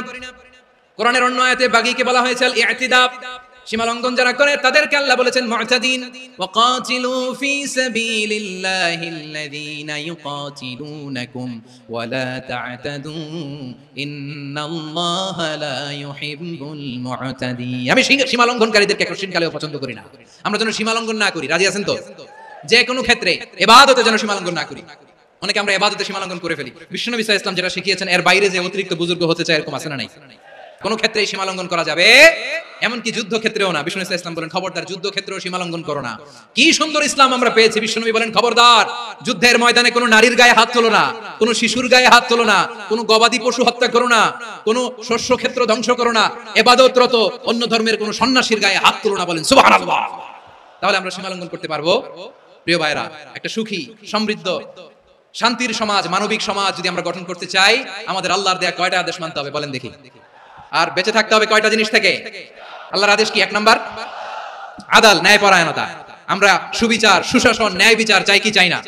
A: কোরআনের অন্য আয়াতে বাগীকে বলা হয়েছে আল ইতিদা। সীমালঙ্ঘন যারা করে তাদেরকে আল্লাহ বলেছেন মুতাদিন। ওয়াকাতিলু ফি সাবিলিল্লাহিল্লাযীনা ইউকাতিলুনাকুম ওয়া লা তা'তাদু ইন্নাল্লাহা লা ইউহিব্বুল মুতাদিন। আমি সীমালঙ্ঘনকারীদেরকে কোশ্চিনকালেও পছন্দ করি না। আমরা যেন সীমালঙ্ঘন না করি। রাজি আছেন তো? যে কোনো ক্ষেত্রে ইবাদতে যেন সীমালঙ্ঘন না করি। অনেকে আমরা ইবাদতে সীমালঙ্ঘন করে ফেলি। বিশ্বনবী সাল্লাল্লাহু আলাইহি ওয়াসাল্লাম যেটা শিখিয়েছেন, এর বাইরে যে অতিরিক্ত বুজুর্গ হতে চায়, এরকম আছে না নাই? কোনো ক্ষেত্রেই সীমা লঙ্ঘন করা যাবে, এমনকি যুদ্ধক্ষেত্রেও না। বিষ্ণু ইসলাম বলেন খবরদার যুদ্ধক্ষেত্রেও সীমা লঙ্ঘন করো না। কি সুন্দর ইসলাম আমরা পেয়েছি। বিষ্ণুনবী বলেন খবরদার যুদ্ধের ময়দানে কোনো নারীর গায়ে হাত তোলো না, কোনো শিশুর গায়ে হাত তোলো না, কোনো গবাদি পশু হত্যা করো না, কোনো শস্য ক্ষেত্র ধ্বংস করো না, ইবাদতরত অন্য ধর্মের কোনো সন্ন্যাসীর গায়ে হাত তোলো না। বলেন সুবহানাল্লাহ। তাহলে আমরা সীমা লঙ্ঘন করতে পারবো? প্রিয় ভাইরা, একটা সুখী, সমৃদ্ধ, শান্তির সমাজ, মানবিক সমাজ যদি আমরা গঠন করতে চাই, আমাদের আল্লাহর দেয়া কয়টা আদেশ মানতে হবে বলেন দেখি? আর বেঁচে থাকতে হবে কয়টা জিনিস থেকে? আল্লাহর আদেশ কি? 1 নাম্বার আদাল, ন্যায়পরায়ণতা। আমরা সুবিচার, সুশাসন, ন্যায় বিচার চাই কি চাই না?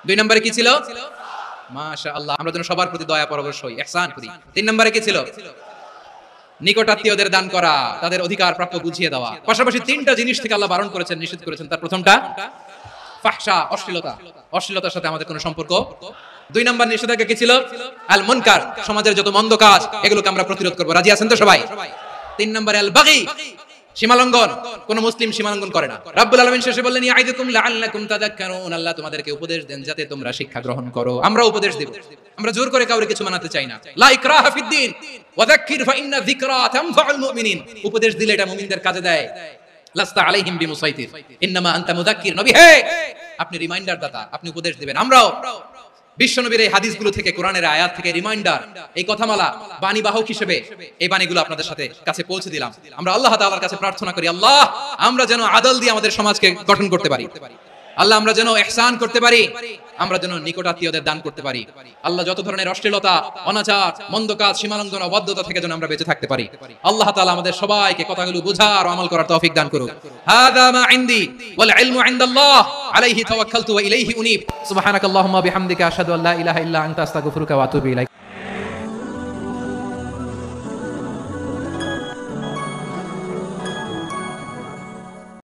A: 2 নম্বরে কি ছিল? মাশাআল্লাহ, আমরা যেন সবার প্রতি দয়া পরবশ হই, ইহসান করি। 3 নম্বরে কি ছিল? নিকটাত্মীয়দের দান করা, তাদের অধিকার প্রাপ্য বুঝিয়ে দেওয়া। পাশাপাশি 3টা জিনিস থেকে আল্লাহ বারণ করেছেন, নিষেধ করেছেন। তার প্রথমটা ফাহশা, অশ্লীলতা, অশ্লীলতার সাথে আমাদের কোনো সম্পর্ক। 2 নম্বর নিষেধাজ্ঞা কি ছিল? আল মুনকার, সমাজের যত মন্দ কাজ এগুলোকে আমরা প্রতিরোধ করব। রাজি আছেন তো সবাই? 3 নম্বরে আল বাগী, সীমালঙ্ঘন। কোন মুসলিম সীমালঙ্ঘন করে না। রাব্বুল আলামিন শেষে বললেন ইয়াইদুকুম লাআল্লাকুম তাযাক্কারুন, আল্লাহ তোমাদেরকে উপদেশ দেন যাতে তোমরা শিক্ষা গ্রহণ করো। আমরা উপদেশ দেব, আমরা জোর করে কাউকে কিছু মানাতে চাই না। লা ইকরাহা ফিদ্দিন ওয়াযাক্কির ফাইন্না যিকরা তানফাউল মুমিনিন। উপদেশ দিলে এটা মুমিনদের কাজে দেয়। লাস্তা আলাইহিম বিমুসাইতির ইন্নামা আনতা মুযাক্কির। নবী হে, আপনি রিমাইন্ডার দাতা, আপনি উপদেশ দিবেন। আমরাও বিশ্বনবীর এই হাদিসগুলো থেকে, কোরআনের আয়াত থেকে রিমাইন্ডার, এই কথামালা, বাণী বাহক হিসেবে এই বাণীগুলো আপনাদের সাথে কাছে পৌঁছে দিলাম। আমরা আল্লাহ তাআলার কাছে প্রার্থনা করি, আল্লাহ আমরা যেন আদল দিয়ে আমাদের সমাজকে গঠন করতে পারি। আল্লাহ আমরা যেন ইহসান করতে পারি, আমরা যেন নিকটাত্মীয়দের দান করতে পারি। আল্লাহ যত ধরনের অশ্লীলতা, অনাচার, মন্দ কাজ, সীমালঙ্ঘন, অবাধ্যতা থেকে যেন আমরা বেঁচে থাকতে পারি। আল্লাহ তাআলা আমাদের সবাইকে কথাগুলো বুঝার ও আমল করার তৌফিক দান করুক। হাযা মা ইনদি ওয়াল ইলমু ইনদাল্লাহ আলাইহি তাওয়াক্কালতু ওয়া ইলাইহি উনীব। সুবহানাকাল্লাহুম্মা বিহামদিকা আশহাদু আল্লা ইলাহা ইল্লা আনতা আস্তাগফিরুকা ওয়া আতুবু ইলাইক।